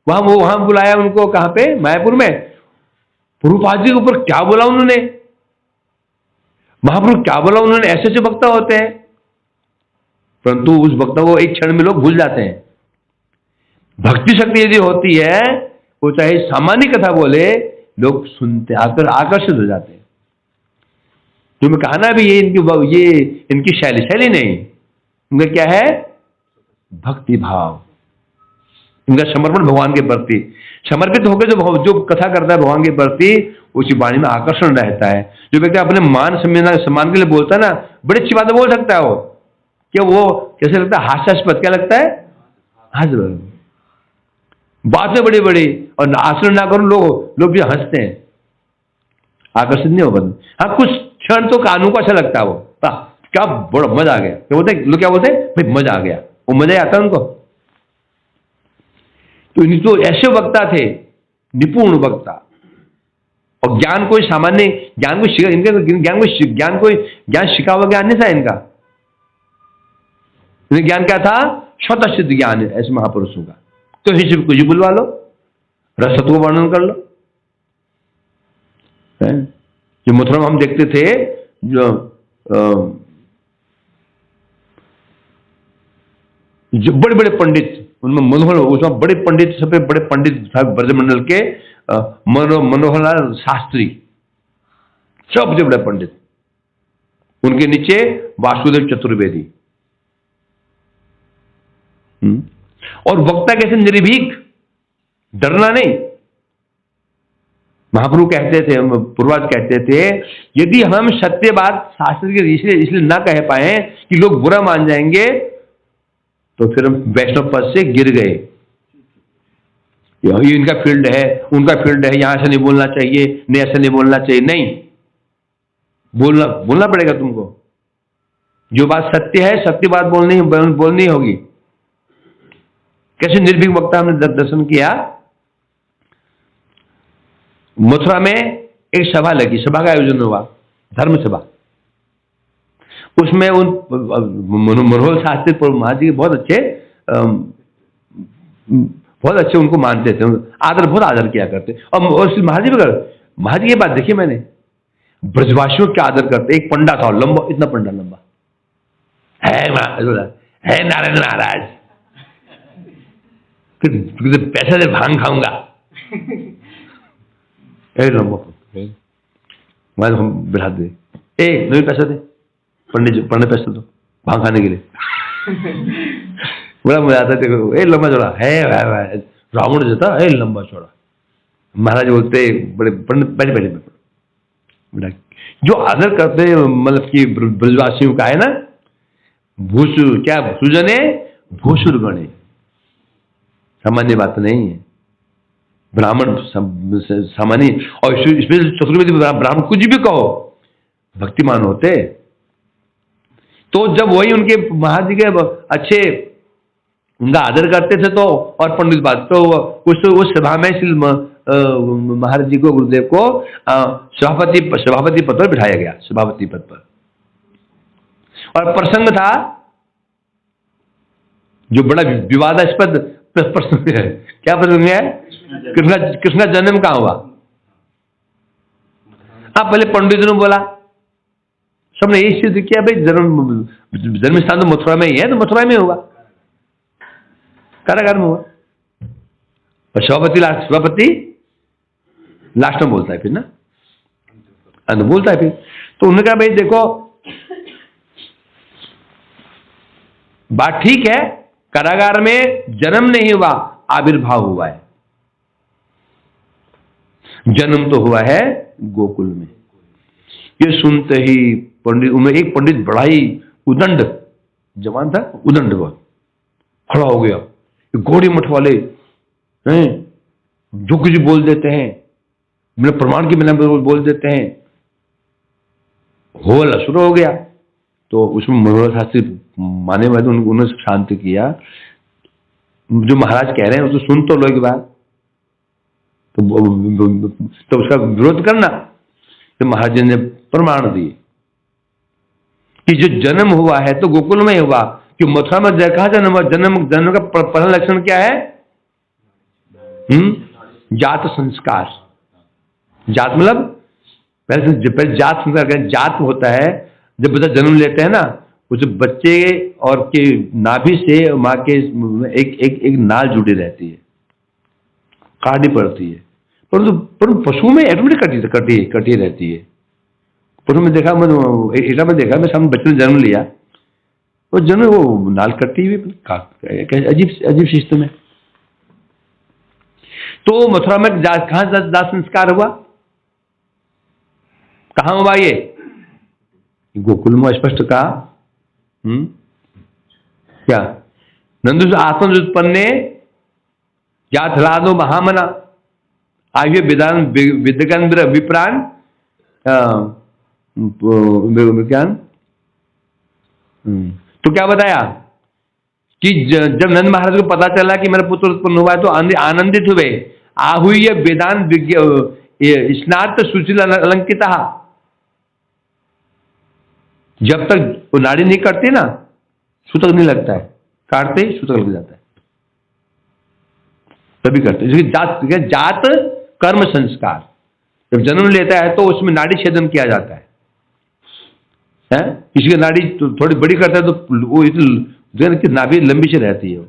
वहां बुलाया उनको, कहां पे, मायापुर में, प्रभुपाद जी के ऊपर क्या बोला उन्होंने, महाप्रभु क्या बोला उन्होंने, ऐसे ऐसे वक्ता होते हैं, परंतु उस वक्ता को एक क्षण में लोग भूल जाते हैं। भक्ति शक्ति यदि होती है, वो चाहे सामान्य कथा बोले, लोग सुनते आकर आकर्षित हो जाते हैं। तो मैं कहा ना भी ये इनकी शैली नहीं, उनका क्या है, भक्ति भाव, इनका समर्पण भगवान के प्रति, समर्पित होकर जो कथा करता है भगवान के प्रति, उसी वाणी में आकर्षण रहता है। जो व्यक्ति अपने मान सम्मान के लिए बोलता है ना, बड़ी अच्छी बातें बोल सकता है वो, क्या वो कैसे लगता है, हास्यास्पद, क्या लगता है, हास्यास्पद बातें बड़ी बड़ी, और आचरण ना करो लोग भी हंसते हैं, आकर्षित नहीं हो पाते। हाँ, कुछ क्षण तो कानून को अच्छा लगता है, वो क्या बड़ा मजा आ गया, क्या बोलते हैं लोग, क्या बोलते हैं भाई मजा आ गया, वो मजा आता है उनको। तो ऐसे वक्ता थे, निपुण वक्ता, और ज्ञान कोई सामान्य ज्ञान को ज्ञान शिका हुआ ज्ञान नहीं था इनका। ज्ञान क्या था, स्वतः सिद्ध ज्ञान है ऐसे महापुरुषों का। तो ही कुछ बुलवा लो, रसत्व को वर्णन कर लो। जो मथुरा में हम देखते थे, जो बड़े बड़े पंडित, उनमें मनोहर, उसमें बड़े पंडित, सबसे बड़े पंडित ब्रजमंडल के मनोहरलाल शास्त्री, सबसे बड़े पंडित, उनके नीचे वासुदेव चतुर्वेदी। और वक्ता कैसे, निर्भीक, डरना नहीं। महाप्रभु कहते थे, पूर्वज कहते थे, यदि हम सत्य बात शास्त्र के इसलिए ना कह पाए कि लोग बुरा मान जाएंगे, तो फिर हम वैष्णव पद से गिर गए। ये इनका फील्ड है, उनका फील्ड है, यहां से नहीं बोलना चाहिए, नहीं ऐसा नहीं बोलना चाहिए, नहीं, बोलना पड़ेगा तुमको। जो बात सत्य है, सत्य बात बोलनी होगी। कैसे निर्भीक वक्ता हमने दर्शन किया। मथुरा में एक सभा लगी, सभा का आयोजन हुआ, धर्म सभा। उसमें उन मनोहर शास्त्री महाराज जी बहुत अच्छे उनको मानते थे, बहुत आदर किया करते। और महाराज जी ये बात देखी मैंने, ब्रजवासियों क्या आदर करते। एक पंडा था, लंबा, इतना पंडा लंबा है नारायण महाराज, पैसा दे भांग खाऊंगा, लंबा हम बिठा दे, नहीं पैसा दे, पंडित जी पंडित पैसा दो भांग खाने के लिए। बड़ा मजा आता है, लंबा चौड़ा है, रावण जो था लंबा चौड़ा। महाराज बोलते बड़े पंडित बेटा, जो आदर करते मतलब कि ब्रजवासियों का है ना, भूसुर क्या सुजने भूसुर गणे, सामान्य बात नहीं है। ब्राह्मण सामान्य, और इसमें चतुर्वेदी ब्राह्मण कुछ भी कहो भक्तिमान होते। तो जब वही उनके महाराज जी के अच्छे उनका आदर करते थे, तो और पंडित बात तो उस सभा में महाराज जी को, गुरुदेव को सभापति पद पर बिठाया गया, सभापति पद पर। और प्रसंग था जो बड़ा विवादास्पद प्रसंग है। क्या प्रसंग है? कृष्ण जन्म कहां हुआ? हाँ, पहले पंडित ने बोला, सबने यही सिद्ध किया भाई जन्म स्थान तो मथुरा में ही है, तो मथुरा में होगा, कारागार में हुआ। और सभापति लास्ट में बोलता है फिर ना, बोलता है फिर। तो उन्होंने कहा भाई देखो, बात ठीक है, कारागार में जन्म नहीं हुआ, आविर्भाव हुआ है। जन्म तो हुआ है गोकुल में। ये सुनते ही पंडित, उनमें एक पंडित बड़ा ही उदंड जवान था, उदंड बहुत खड़ा हो गया। गौड़ी मठ वाले हैं, जो कुछ बोल देते हैं, मतलब प्रमाण के बिना बोल देते हैं, होल शुरू हो गया। तो उसमें मनोहर शास्त्री माने वाले उन्होंने शांत किया, जो महाराज कह रहे हैं तो सुन तो लो एक बार, तो उसका विरोध करना। तो महाराज ने प्रमाण दिए कि जो जन्म हुआ है तो गोकुल में हुआ, कि मथुरा में देखा जन्म हुआ। जन्म का पहला लक्षण क्या है? जात संस्कार। जात मतलब पहले जात संस्कार, जात होता है जब बच्चा जन्म लेते हैं ना, उस बच्चे और के नाभि से माँ के एक नाल जुड़ी रहती है, काटनी पड़ती है। परंतु पशु में ऑटोमेटिक कटी रहती है। पशु में देखा, एटा में देखा, मैं सामने बच्चे ने जन्म लिया, वो जन्म वो नाल कटी हुई, अजीब सिस्टम है। तो मथुरा में कहां जात संस्कार हुआ? कहां हुआ ये? गोकुल में स्पष्ट कहा। क्या? नंदु आत्मोत्पन्ने जातलादो महामना आयु विधान विद्यगन विप्राण विज्ञान। तो क्या बताया कि जब नंद महाराज को पता चला कि मेरा पुत्र उत्पन्न हुआ है तो आनंदित हुए। आहुय वेदांत स्नात सुशील अलंकिता। जब तक वो नाड़ी नहीं कटती ना, सूतक नहीं लगता है, काटते ही सूतक लग जाता है, तभी करते हैं। जात कर्म संस्कार जब जन्म लेता है तो उसमें नाड़ी छेदन किया जाता है। किसी की नाड़ी तो थोड़ी बड़ी करता है तो वो की नाभि लंबी से रहती है,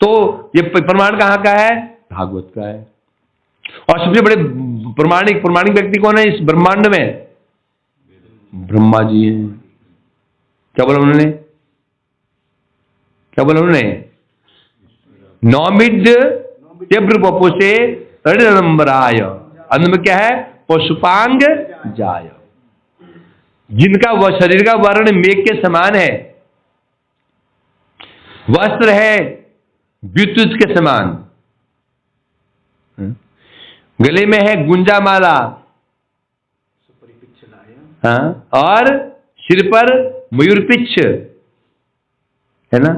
तो ये प्रमाण कहाँ का है? भागवत का है। और सबसे बड़े प्रमाणिक व्यक्ति कौन है इस ब्रह्मांड में? ब्रह्मा जी हैं। क्या बोला उन्होंने? नौमिड तीव्र बपोसे रणंबराय, अंत में क्या है? पशुपांग जाय। जिनका वह शरीर का वर्ण मेघ के समान है, वस्त्र है विद्युत के समान, गले में है गुंजा माला, और सिर पर मयूरपिच्छ है ना।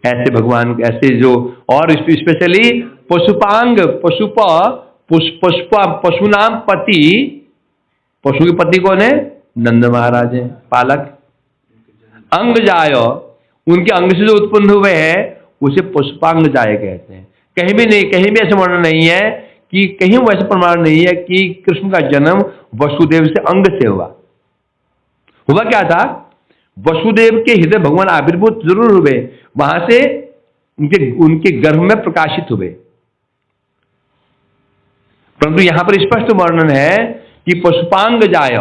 ऐसे भगवान, ऐसे जो, और स्पेशली पशुपांग, पशु नाम पति, पशु के पति कौन है? नंद महाराज है, पालक। अंग जाय, उनके अंग से जो उत्पन्न हुए हैं उसे पशुपांग जाय कहते हैं। कहीं भी ऐसा वर्णन नहीं है कि, कहीं वैसे प्रमाण नहीं है कि कृष्ण का जन्म वसुदेव से अंग से हुआ क्या था? वसुदेव के हृदय भगवान आविर्भूत जरूर हुए, वहां से उनके गर्भ में प्रकाशित हुए, परंतु यहां पर स्पष्ट वर्णन है कि पशुपांग जाय।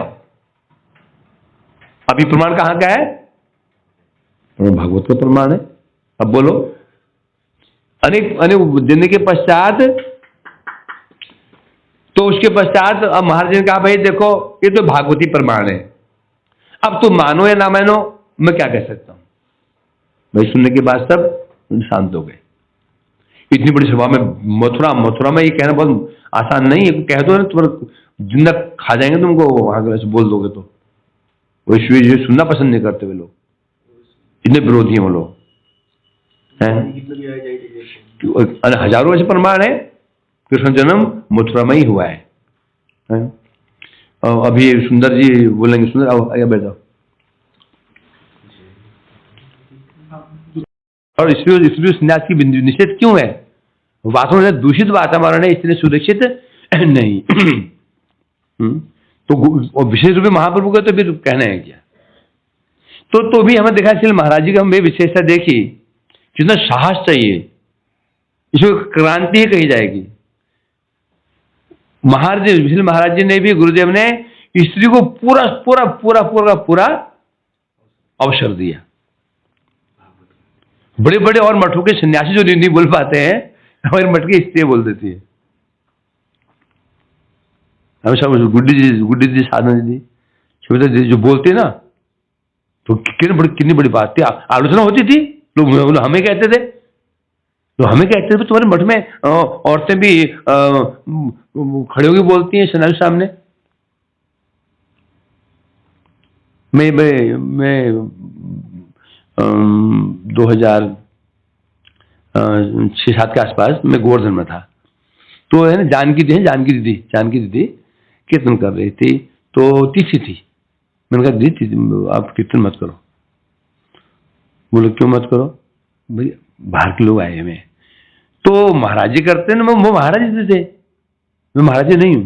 अभी प्रमाण कहां का है? भागवत का प्रमाण है। अब बोलो, अनेक दिन के पश्चात, तो उसके पश्चात अब महाराज ने कहा, भाई देखो ये तो भागवती प्रमाण है, अब तुम मानो या ना मानो, मैं क्या कह सकता हूं। भाई सुनने के बाद सब शांत हो गए। इतनी बड़ी सभा में, मथुरा में ये कहना बहुत आसान नहीं है। कह दो ना, तुम्हारा जिंदा खा जाएंगे तुमको, वहां से बोल दोगे तो। वो सुनना पसंद नहीं करते वे लोग, इतने विरोधी हैं वो लोग हैं। हजारों ऐसे प्रमाण है कृष्ण जन्म मथुरा में ही हुआ है। अभी सुंदर जी बोलेंगे। सुंदर आओ, आइए बैठ जाओ। और इसलिए संन्यास की बिंदु निषेध क्यों है? वातावरण दूषित वातावरण है, इसलिए सुरक्षित नहीं। तो विशेष रूप से महाप्रभु का तो फिर कहना है क्या? तो भी हमें देखा, इसलिए महाराज जी का हमें विशेषता देखी, कितना साहस चाहिए, इसमें क्रांति ही कही जाएगी। महाराज जी ने भी, गुरुदेव ने स्त्री को पूरा पूरा पूरा पूरा पूरा अवसर दिया। बड़े बड़े और मठों के सन्यासी जो नहीं बोल पाते हैं, हमारे मठ की स्त्री बोल देती है। हमेशा गुड्डी जी साधना जी सुविधा जी जो बोलते ना, तो कितनी बड़ी बात थी, आलोचना होती थी, लोग हमें कहते थे तो हमें कहते थे तुम्हारे मठ में औरतें भी खड़े होकर बोलती हैं सन्यासी सामने। मैं 2006-07 के आसपास मैं गोवर्धन में था, तो है ना जानकी दीदी कीर्तन कर रही थी, तो तीसरी थी। मैंने कहा दीदी आप कीर्तन मत करो। बोले क्यों मत करो? भाई बाहर के लोग आए हुए हैं। तो महाराज जी करते हैं ना, वो महाराज जी थे, मैं महाराज जी नहीं हूं।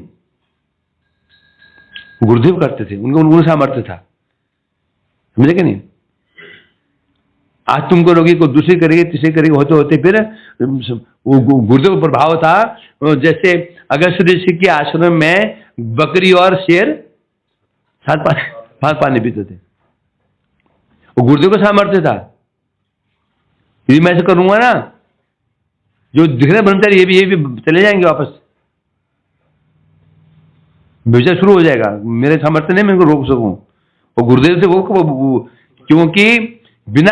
गुरुदेव करते थे, उनको सामर्थ्य था, समझे कि नहीं? आज तुम करोगे, कोई दूसरी करेगी, तीसरी करेगी, होते होते फिर वो गुरुदेव प्रभाव था। जैसे अगस्त ऋषि के आश्रम में बकरी और शेर साथ पानी पीते थे, वो गुरुदेव का सामर्थ्य था। यदि मैं ऐसे करूंगा ना, जो दिख रहे ब्रह्मचारी ये भी चले जाएंगे वापस, व्यवसाय शुरू हो जाएगा। मेरे सामर्थ्य नहीं मैं इनको रोक सकूं। वो गुरुदेव से वो क्योंकि बिना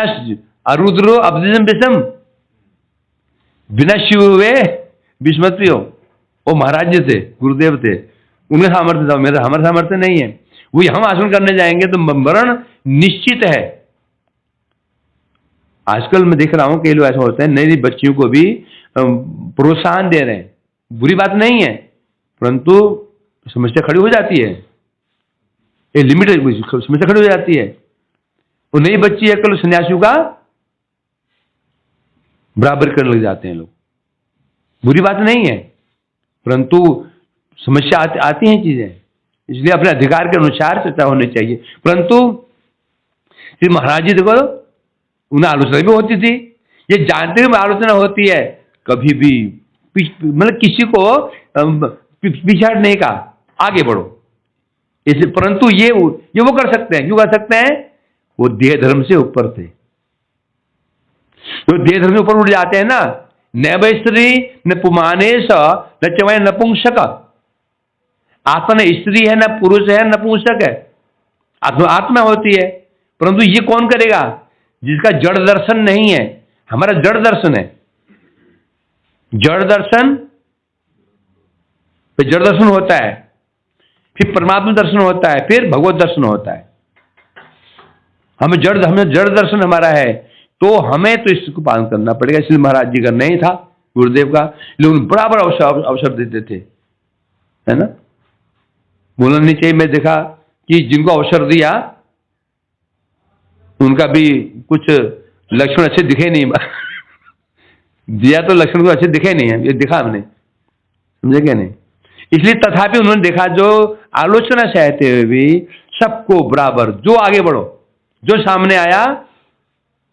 अरुद्रो अब्दिजम विषम, बिना शिव हुए विस्मत पियो। वो महाराज जी थे, गुरुदेव थे, उनका सामर्थ्य था, मेरा हमारा सामर्थ्य नहीं है। वो हम आसन करने जाएंगे तो मरण निश्चित है। आजकल मैं देख रहा हूं कई लोग ऐसा होता है, नई बच्चियों को भी प्रोत्साहन दे रहे हैं, बुरी बात नहीं है, परंतु समस्या खड़ी हो जाती है, एक लिमिट समस्या खड़ी हो जाती है। वो नई बच्ची अकल सन्यासियों का बराबर करने लग जाते हैं लोग। बुरी बात नहीं है, परंतु समस्या आती हैं चीजें, इसलिए अपने अधिकार के अनुसार चर्चा होनी चाहिए। परंतु श्री महाराज जी देखो, उन्हें आलोचना भी होती थी, ये जानते हुए आलोचना होती है, कभी भी मतलब किसी को पीछे हटने का, आगे बढ़ो इसे। परंतु ये वो कर सकते हैं, क्यों कर सकते हैं? वो देह धर्म से ऊपर थे। तो देह धर्म से ऊपर उठ जाते हैं ना, न स्त्री न पुमानेश न चवय नपुंसक। आत्मा न स्त्री है, न पुरुष है, न नपुंसक है, आत्मा होती है। परंतु ये कौन करेगा? जिसका जड़ दर्शन नहीं है। हमारा जड़ दर्शन है, जड़ दर्शन, फिर जड़ दर्शन होता है, फिर परमात्मा दर्शन होता है, फिर भगवत दर्शन होता है। हमें जड़ दर्शन हमारा है, तो हमें तो इसको पालन करना पड़ेगा। इसलिए महाराज जी का नहीं था, गुरुदेव का, लेकिन बराबर अवसर देते थे, है ना। बोलना नहीं चाहिए। मैं देखा कि जिनको अवसर दिया उनका भी कुछ लक्षण अच्छे दिखे नहीं दिया तो लक्षण को अच्छे दिखे नहीं है, ये दिखा हमने, समझे क्या नहीं। इसलिए तथापि उन्होंने देखा, जो आलोचना चाहते हुए भी सबको बराबर, जो आगे बढ़ो, जो सामने आया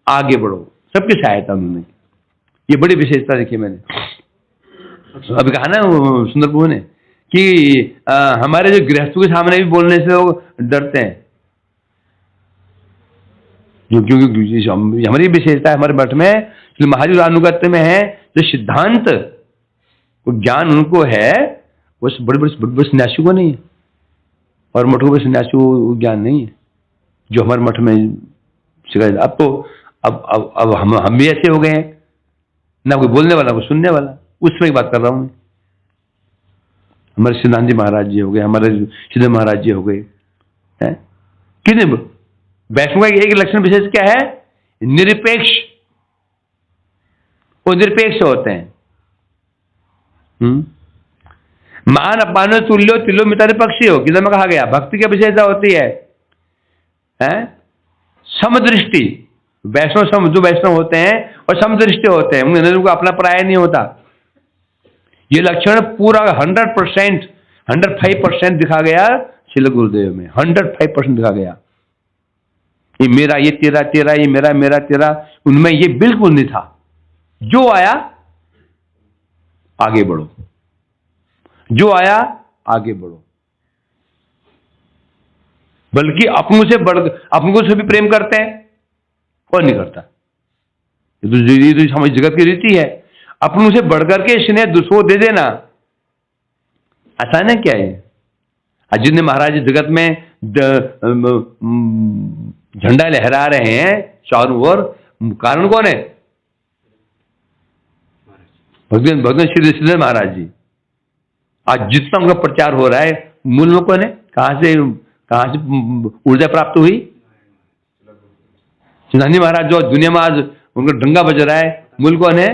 आगे बढ़ो, सबकी सहायता उन्होंने। ये बड़ी विशेषता देखी मैंने। अभी कहा ना सुंदर प्रभु ने कि हमारे जो गृहस्थों के सामने भी बोलने से लोग डरते हैं, क्योंकि हमारी विशेषता है हमारे मठ में, महावीर अनुगत्य में है, जो सिद्धांत वो ज्ञान उनको है, वो बड़े सन्यासी को नहीं है, और मठों के सन्यासी को ज्ञान नहीं है जो हमारे मठ में सिखाया। अब तो अब हम भी ऐसे हो गए हैं, ना कोई बोलने वाला, कोई सुनने वाला। उसमें बात कर रहा हूं मैं। हमारे सिद्धांत महाराज जी हो गए, हमारे सिद्ध महाराज जी हो गए, हैं कितने। वैष्णव का एक लक्षण विशेष क्या है? निरपेक्ष। वो निरपेक्ष होते हैं। मान अपान तुल्यो तिलो मितारे पक्षी हो, किधर में कहा गया। भक्ति की विशेषता होती है समदृष्टि। वैष्णव जो वैष्णव होते हैं और समदृष्टि होते हैं, उनको अपना पराया नहीं होता। ये लक्षण पूरा 100%, 105% दिखा गया श्रील गुरुदेव में, 105% दिखा गया। ये मेरा, ये तेरा, तेरा, ये मेरा, मेरा तेरा, उनमें ये बिल्कुल नहीं था। जो आया आगे बढ़ो, जो आया आगे बढ़ो। बल्कि अपनों से भी प्रेम करते हैं, कौन नहीं करता। ये तो हमारी जगत की रीति है। अपनों से बढ़कर के स्नेह दूसरों दे देना आसान है क्या है? जितने महाराज जगत में झंडा लहरा रहे हैं चारों ओर, कारण कौन है? भगवान श्री श्रीधर महाराज जी, आज जितना उनका प्रचार हो रहा है, मूल में कौन है? कहां से ऊर्जा प्राप्त हुई? सिद्धांत महाराज जो दुनिया में आज उनका डंगा बज रहा है, मूल कौन है?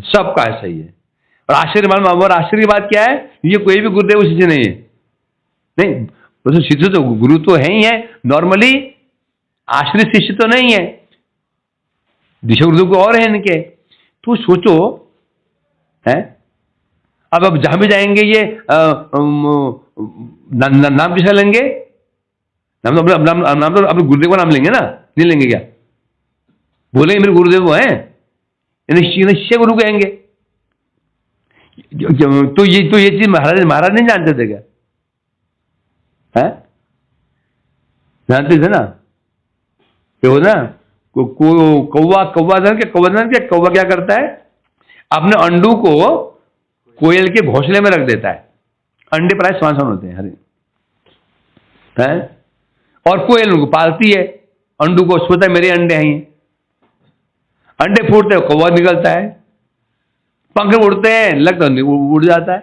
सबका ऐसा ही है। और आश्चर्य मालूम, और आश्चर्य की बात क्या है, ये कोई भी गुरुदेव शिष्य नहीं है, नहीं शिष्य तो गुरु तो है ही है, नॉर्मली आश्रित शिष्य तो नहीं है, दिशा गुरुदेव को और है इनके। तो सोचो है, अब जहां भी जाएंगे ये नाम किसा लेंगे? नाम तो अपने गुरुदेव का नाम लेंगे ना, नहीं लेंगे क्या? बोलेंगे मेरे गुरुदेव वो हैं, निश्चय गुरु कहेंगे। तो ये चीज महाराज नहीं जानते थे क्या? है जानते थे ना, क्यों ना? कौवा क्या करता है? अपने अंडू को कोयल के घोंसले में रख देता है। अंडे प्राय समान होते हैं, हरे हैं, और कोयल उनको पालती है, अंडू को सोचता है मेरे अंडे हैं, अंडे फूटते हैं, कौवा निकलता है, पंख उड़ते हैं, लगता है उड़ जाता है।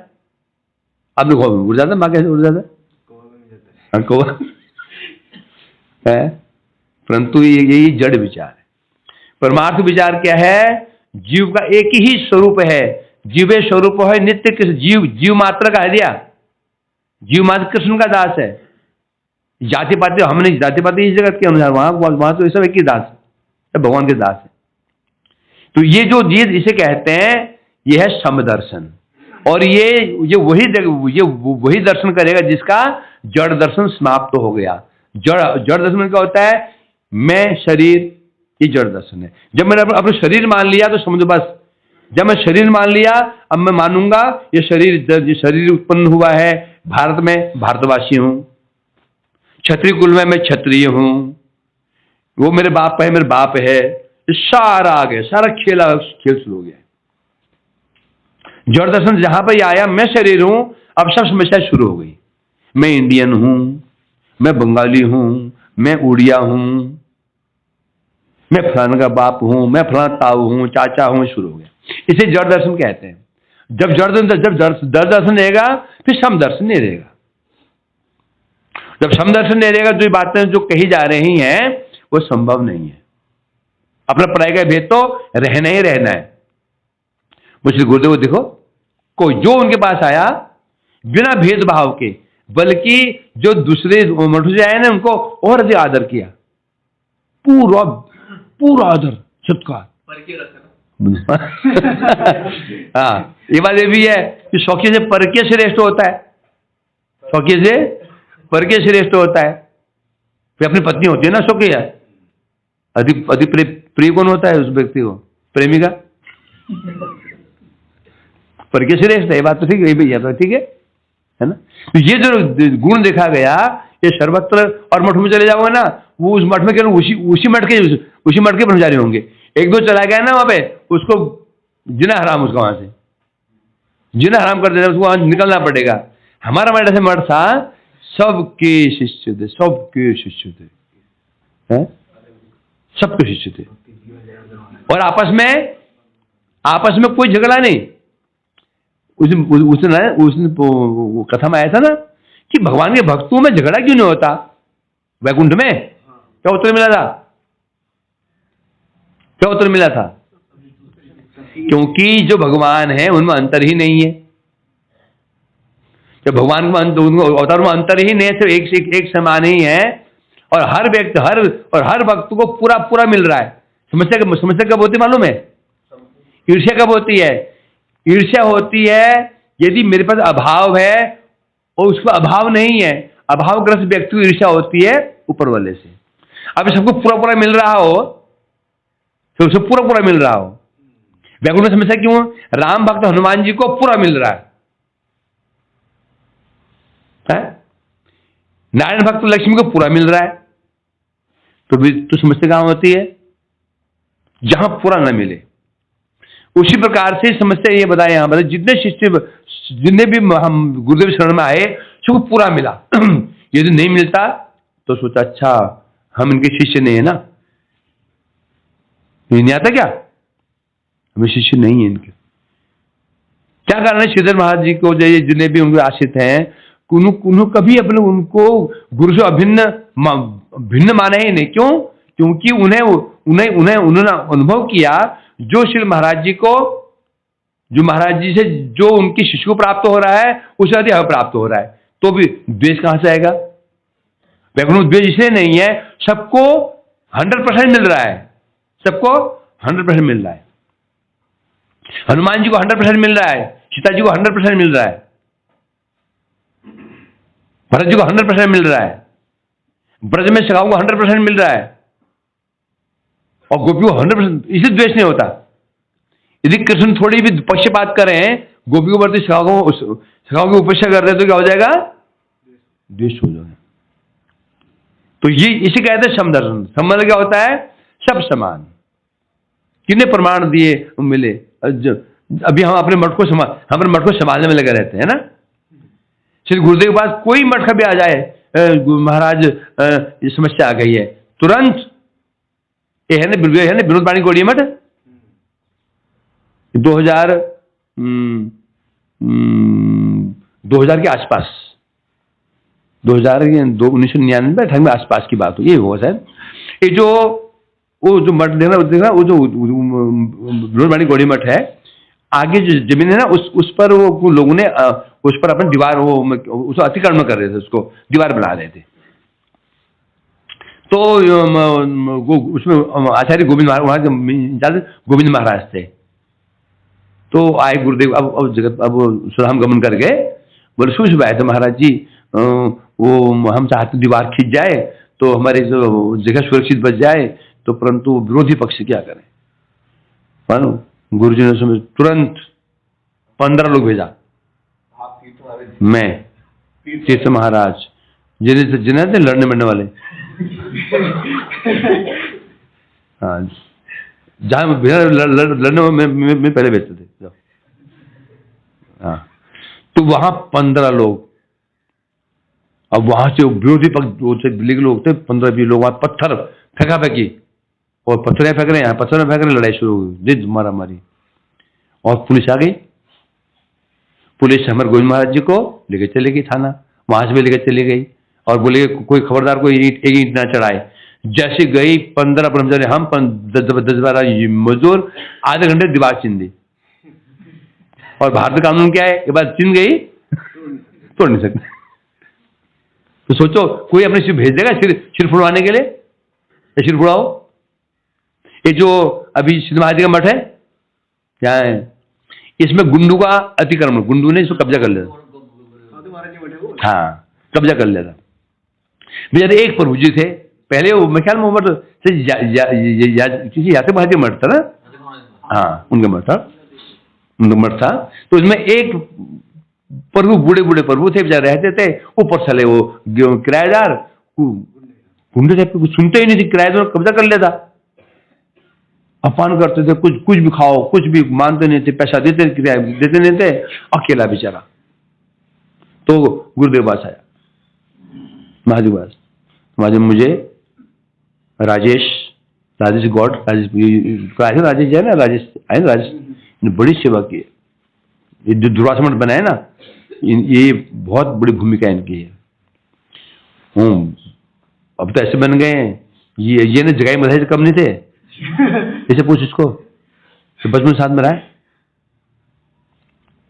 आपने उड़ जाता है, माँ कैसे उड़ जाता है? कौवा है। परंतु ये जड़ विचार है। परमार्थ विचार क्या है? जीव का एक ही स्वरूप है, जीवे स्वरूप है नित्य कृष्ण। जीव मात्र का है दिया, जीव मात्र कृष्ण का दास है। जाति पाति हम नहीं, जाति पाति इस जगत के अनुसार, वहां तो सब एक ही दास है, भगवान के दास है। तो ये जो चीज इसे कहते हैं, ये है समदर्शन। और ये वही दर्शन करेगा जिसका जड़ दर्शन समाप्त हो गया। जड़ दर्शन में क्या होता है? मैं शरीर, ये जड़ दर्शन है। जब मैंने अपना शरीर मान लिया तो समझो बस, जब मैं शरीर मान लिया, अब मैं मानूंगा ये शरीर उत्पन्न हुआ है भारत में, भारतवासी हूं, क्षत्रिय कुल में मैं क्षत्रिय हूं, वो मेरे बाप है, मेरे बाप है, सारा आ गया, सारा खेल शुरू हो गया। जड़ दर्शन जहां पर आया, मैं शरीर हूं, अब सब समस्या शुरू हो गई। मैं इंडियन हूं, मैं बंगाली हूं, मैं उड़िया हूं, मैं फलाना का बाप हूं, मैं फलाना ताऊ हूं, चाचा हूं, शुरू हो गया। इसे जड़ दर्शन कहते हैं। जब जड़ दर्शन रहेगा, फिर सम दर्शन नहीं रहेगा। जब सम दर्शन नहीं रहेगा, जो बातें जो कही जा रही हैं वो संभव नहीं है। अपना पढ़ाई का भेद तो रहना ही रहना है। मुझे गुरुदेव देखो, कोई जो उनके पास आया बिना भेदभाव के, बल्कि जो दूसरे मठों से आए ना, उनको और अधिक आदर किया, पूरा आदर सत्कार। हाँ, ये बात ये भी है कि शौकिया से परकीय श्रेष्ठ होता है, शौकिया से परकीय श्रेष्ठ होता है। फिर अपनी पत्नी होती है ना शौकिया, अधिक प्रिय कौन होता है उस व्यक्ति को? प्रेमिका। परकीय श्रेष्ठ है, ये बात तो ठीक है भैया, तो ठीक है ना? तो ये जो गुण देखा गया, ये सर्वत्र, और मठ में चले जाओगे ना, वो उस मठ में केवल उसी मठ के ब्रह्मचारी होंगे। एक दो चला गया ना वहां पे, उसको जिना हराम, उसका वहां से जिना हराम कर देना, उसको वहां निकलना पड़ेगा। हमारा मठ ऐसे मठ था, सबके शिष्य थे, सबके शिष्य थे, सबके शिष्य थे, और आपस में कोई झगड़ा नहीं। उस दिन कथा में आया था ना कि भगवान के भक्तों में झगड़ा क्यों नहीं होता? वैकुंठ में क्या उत्तर मिला था? क्या उत्तर मिला था? क्योंकि जो भगवान है उनमें अंतर ही नहीं है। जब भगवान में अवतार में अंतर ही नहीं है, सिर्फ एक समान ही है, और हर व्यक्ति हर भक्त को पूरा मिल रहा है। समस्या कब होती मालूम है? ईर्ष्या कब होती है? ईर्ष्या होती है यदि मेरे पास अभाव है और उसको अभाव नहीं है। अभावग्रस्त व्यक्ति को ईर्ष्या होती है ऊपर वाले से। अब सबको पूरा मिल रहा हो, सबसे पूरा मिल रहा हो। वैकुंठ में समस्या क्यों? राम भक्त हनुमान जी को पूरा मिल रहा है? नारायण भक्त लक्ष्मी को पूरा मिल रहा है, तो समस्या कहां होती है? जहां पूरा न मिले। उसी प्रकार से समस्या ये बताए यहां पर, जितने भी हम गुरुदेव शरण में आए, सबको पूरा मिला। यदि नहीं मिलता तो सोचा अच्छा हम इनके शिष्य नहीं है ना, नहीं आता क्या? हमें शिष्य नहीं है इनके। क्या कारण है? श्रीधर महाराज जी को जितने भी उनके आश्रित हैं, उन्होंने कभी अपने उनको गुरु से भिन्न माना ही नहीं। क्यों? क्योंकि उन्होंने अनुभव किया जो श्री महाराज जी को, जो महाराज जी से जो उनके शिष्य को प्राप्त हो रहा है उससे अधिक हमें प्राप्त हो रहा है, तो भी द्वेष कहां से आएगा? वैकुंठ द्वेष इसलिए नहीं है, सबको 100% मिल रहा है, सबको 100% मिल रहा है। हनुमान जी को 100% मिल रहा है, सीता जी को 100% मिल रहा है, भरत जी को 100% मिल रहा है, ब्रज में सखाओं को 100% मिल रहा है, और गोपियों को 100%। इसी द्वेष नहीं होता। यदि कृष्ण थोड़ी भी पक्षपात करें, गोपियों पर सखाओं की उपेक्षा कर रहे तो क्या हो जाएगा? द्वेष हो जाएगा। तो ये इसे कहते हैं समदर्शन। समदर्शन क्या होता है? सब समान। कितने प्रमाण दिए मिले। अभी हम अपने मठ को संभालने में लगे रहते हैं ना। श्री गुरुदेव के पास कोई मठ का भी आ जाए, महाराज ये समस्या आ गई है, तुरंत ये है ना विनोद पाणी गौड़ीय मठ 2000 के आसपास, 1999 में आसपास की बात हो, ये हुआ शायद। ये जो मठ देखना वो जो विनोद पाणी गौड़ीय मठ है, आगे जो जमीन है ना उस पर वो लोगों ने उस पर अपनी दीवार उसको अतिक्रमण कर रहे थे, उसको दीवार बना रहे थे। तो उसमें आचार्य गोविंद महाराज थे। तो आए गुरुदेव, अब सुधाम गमन कर गए, बोले शुभ आए थे महाराज जी, वो हम चाहते दीवार खींच जाए तो हमारी जो जगह सुरक्षित बच जाए, तो परंतु विरोधी पक्ष क्या करें। मानो गुरु जी ने तुरंत 15 लोग भेजा, मैं तीर्थ महाराज जिन्हें थे लड़ने मरने वाले, हाँ जहां लड़ने में पहले भेजते थे, हाँ तो वहां 15 लोग, अब वहां से विरोधी पक्ष से लोग थे 15-20 लोग, वहां पत्थर फेंका फेंकी, और पत्थर फेंक रहे हैं, पत्थर फेंक रहे, लड़ाई शुरू हो गई, मारा मारी, और पुलिस आ गई। पुलिस हमारे गोविंद महाराज जी को लेके चले गई थाना, वहां से भी लेकर चली गई, और बोले कोई खबरदार कोई एक ईंट ना चढ़ाए। जैसे गई 15 ब्रह्मचारी, हम 10-12 मजदूर, आधे घंटे दीवार छीन दी। और भारतीय कानून क्या है, ये बात छीन गई तोड़ नहीं सकते। तो सोचो कोई अपने सिर भेज देगा सिर फुड़वाने के लिए, या सिर फुड़ाओ। ये जो अभी सिद्ध महाराज जी का मठ है क्या है, इसमें गुंडू का अतिक्रमण, गुंडू ने इसको कब्जा कर लिया, हाँ कब्जा कर लिया था। बेचारे एक प्रभु जी थे पहले, वो मैं ख्याल में उम्र किसी यात्री महाराज मठ था ना, हाँ उनका मठ था। तो इसमें एक प्रभु, बूढ़े प्रभु थे, बेचारे रहते थे ऊपर चले, वो किराएदार गुंडे टाइप कुछ सुनते ही नहीं थे, किराएदार कब्जा कर लिया था, अपमान करते थे, कुछ भी खाओ, कुछ भी मानते नहीं थे, पैसा देते नहीं थे, अकेला बेचारा। तो गुरुदेव पास आया, महाराज पास, महाराज मुझे राजेश गौड़, राजेश है ना, राजेश ने बड़ी सेवा की है, ये जो दुर्वासा मठ बनाया ना, ये बहुत बड़ी भूमिका इनकी है। अब तो ऐसे बन गए हैं, ये ना जगाई बधाई से कम नहीं थे, इसे पूछ इसको, तो बचपन साथ में रहा है,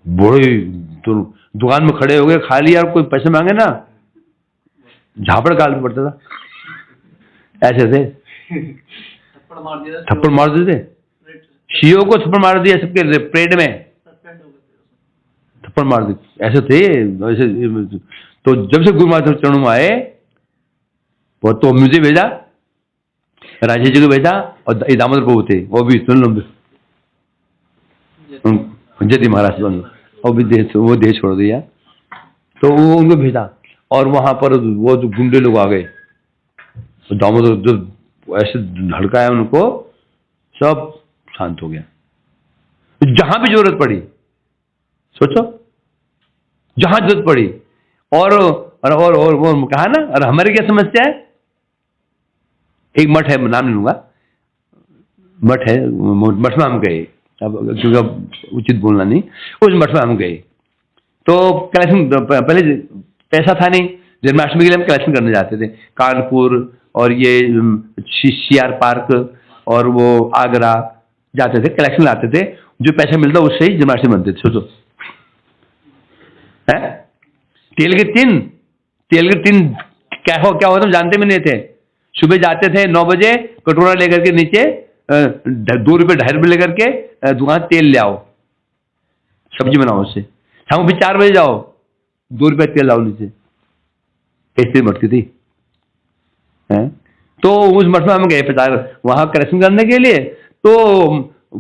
बड़े तो दुकान में खड़े हो गए, खा लिया, कोई पैसे मांगे ना झापड़ काल में पड़ता था, ऐसे थे, थप्पड़ मार देते, सीओ को थप्पड़ मार दिया, सबके परेड में थप्पड़ मार दी, ऐसे थे ऐसे। तो जब से गुरु महाराज चरणों में आए, वो तो मुझे भेजा, राजेश जी को भेजा, और दामोदर प्रभु थे, वो भी सुन लो, जति महाराज, वो भी वो देह छोड़ दिया, तो वो उनको भेजा, और वहां पर वो जो गुंडे लोग आ गए, तो दामोदर जो ऐसे धड़काया उनको, सब शांत हो गया। जहां भी जरूरत पड़ी, सोचो जहां जरूरत पड़ी, और वो कहा ना, और हमारी क्या समस्या है, एक मठ है, नाम नहीं लूंगा, मठ है, मठ में हम गए, अब क्योंकि अब उचित बोलना नहीं, उस मठ में हम गए। तो कलेक्शन, पहले पैसा था नहीं, जन्माष्टमी के लिए हम कलेक्शन करने जाते थे, कानपुर और ये CR पार्क और वो आगरा जाते थे, कलेक्शन लाते थे, जो पैसा मिलता उससे ही जन्माष्टमी बनते थे। सोचो है, तेल के टिन क्या होता जानते भी नहीं थे। सुबह जाते थे 9 बजे, कटोरा लेकर के नीचे 2 रुपये 2.5 रुपये लेकर के दुकान तेल ले आओ, सब्जी बनाओ उससे। शाम भी 4 बजे जाओ, 2 रुपये तेल लाओ नीचे, ऐसे बढ़ती थी। है? तो उस मठ में हम गए प्रचार वहां कलेक्शन करने के लिए। तो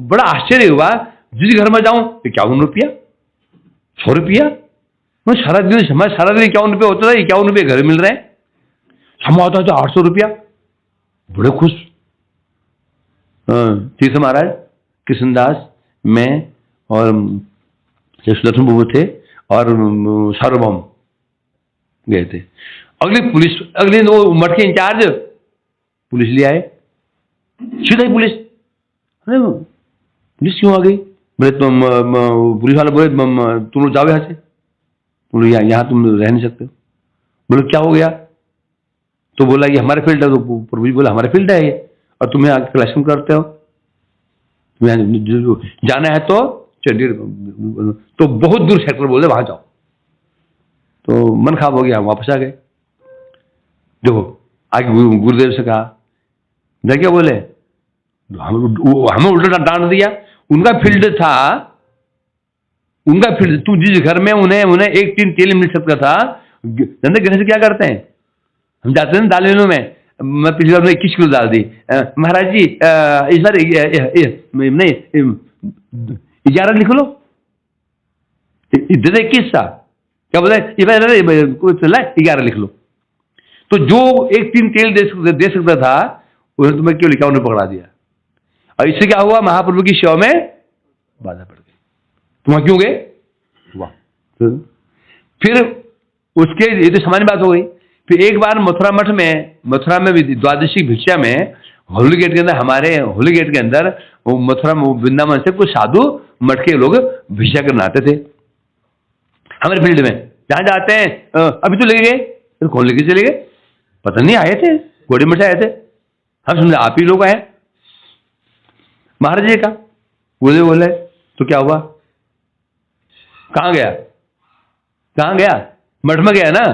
बड़ा आश्चर्य हुआ, जिस घर में जाऊं 51 रुपया, 100 रुपया, सारा दिन 51 रुपये होता था, 51 रुपये घर मिल रहे हैं। क्षमा होता था 800 रुपया, बड़े खुश। तीर्थ महाराज, कृष्णदास, मैं और लक्ष्मण बाबू थे और सार्वभौम गए थे। अगले दिन वो मठ के इंचार्ज पुलिस ले आए, सीधा ही पुलिस। अरे पुलिस क्यों आ गई? बोले तुम, पुलिस वाले बोले तुम लोग जाओ यहाँ से, तुम लोग यहाँ तुम रह नहीं सकते। बोले क्या हो गया? तो बोला कि हमारे फील्ड है। तो प्रभु जी बोला हमारे फील्ड है ये, और तुम यहाँ कलेक्शन करते हो, जाना है तो चंडीगढ़, तो बहुत दूर सेक्टर बोले वहां जाओ। तो मन खराब हो गया, वापस आ गए। देखो आगे गुरुदेव से कहा, क्या बोले, हमें उल्टा डांट दिया। उनका फील्ड था, उनका फील्ड, तू जिस घर में उन्हें एक टिन तेल मिल सकता था, धंधे घर से क्या करते हैं, हम जाते हैं दाल लेने में, मैं पिछली बार में 21 किलो डाल दी। महाराज जी इस बार नहीं 11 लिख लो, इधर 21 सा क्या बोला, 11 लिख लो। तो जो एक टिन तेल दे सकता था, उन्हें तुम्हें क्यों 51 में पकड़ा दिया। और इससे क्या हुआ, महाप्रभु की सेवा में बाधा पड़ गई। तुम क्यों गए? फिर उसके, ये तो सामान्य बात हो गई। फिर एक बार मथुरा में द्वादशी भिक्षा में होली गेट के अंदर, हमारे होली गेट के अंदर वो मथुरा वृंदावन से कुछ साधु मठ के लोग भिक्षा करने आते थे हमारे फील्ड में। जहां जाते हैं, अभी तो लेके गए, तो कौन लेके चले गए पता नहीं, आए थे घोड़े मठ आए थे, हम समझे आप ही लोग आए। महाराज जी का बोले तो क्या हुआ, कहां गया? मठ में गया ना,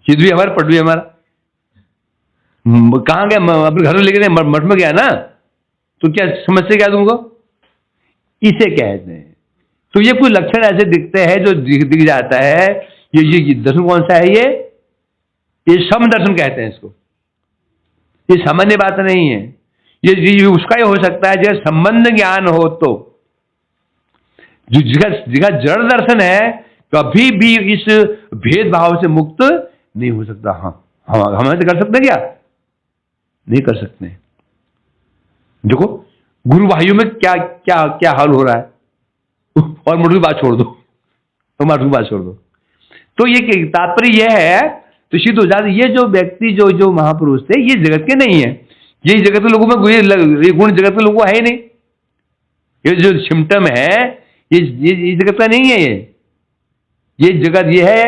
चित भी हमारा, पट भी हमारा, कहां गया? अपने घर में लेके गए, मठ में गया ना, तो क्या समस्या क्या तुमको? इसे कहते हैं। तो ये कोई लक्षण ऐसे दिखते हैं जो दिख जाता है। ये दर्शन कौन सा है? ये सम दर्शन कहते हैं इसको। ये सामान्य बात नहीं है, ये उसका ही हो सकता है जब संबंध ज्ञान हो। तो जिसका जड़ दर्शन है कभी भी इस भेदभाव से मुक्त नहीं हो सकता। हम ऐसे कर सकते हैं क्या? नहीं कर सकते। देखो गुरु भाइयों में क्या क्या क्या हाल हो रहा है, और मठ की बात छोड़ दो, तो ये तात्पर्य यह है, तो सिद्ध हो जाता ये जो व्यक्ति जो महापुरुष थे ये जगत के नहीं है। ये जगत के लोगों में ये गुण जगत के लोगों है ही नहीं। ये जो सिम्टम है ये जगत का नहीं है। ये जगत ये है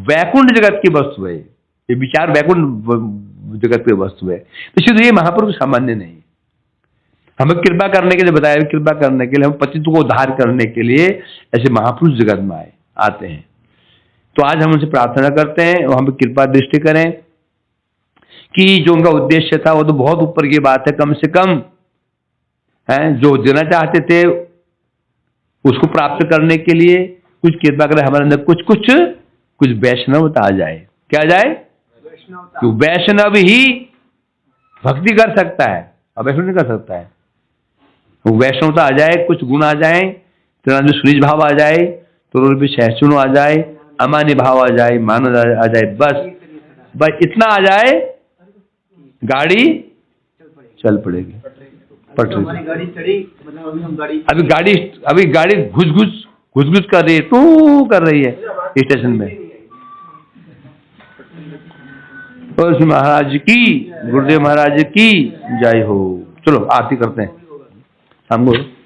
वैकुंठ जगत की वस्तु है। ये विचार वैकुंठ जगत की वस्तु है। तो सिद्ध ये महापुरुष सामान्य नहीं। हमें कृपा करने के लिए बताया, कृपा करने के लिए, हम पतित को उद्धार करने के लिए ऐसे महापुरुष जगत में आते हैं। तो आज हम उनसे प्रार्थना करते हैं वो हमें कृपा दृष्टि करें कि जो उनका उद्देश्य था वो तो बहुत ऊपर की बात है, कम से कम है जो देना चाहते थे उसको प्राप्त करने के लिए कुछ कृपा करें हमारे अंदर कुछ वैष्णवता आ जाए। क्या जाए? तो वैष्णव ही भक्ति कर सकता है, अब वैष्णव नहीं कर सकता है। वैष्णवता आ जाए, कुछ गुण आ जाए, जो सुनिज भाव आ जाए, तो सहसुन आ जाए, अमान्य भाव आ जाए, मान आ जाए, बस इतना आ जाए, गाड़ी चल पड़ेगी। पटरी अभी गाड़ी घुस कर रही है, तू कर रही है स्टेशन में। और महाराज की, गुरुदेव महाराज की जय हो। चलो आरती करते हैं। हमको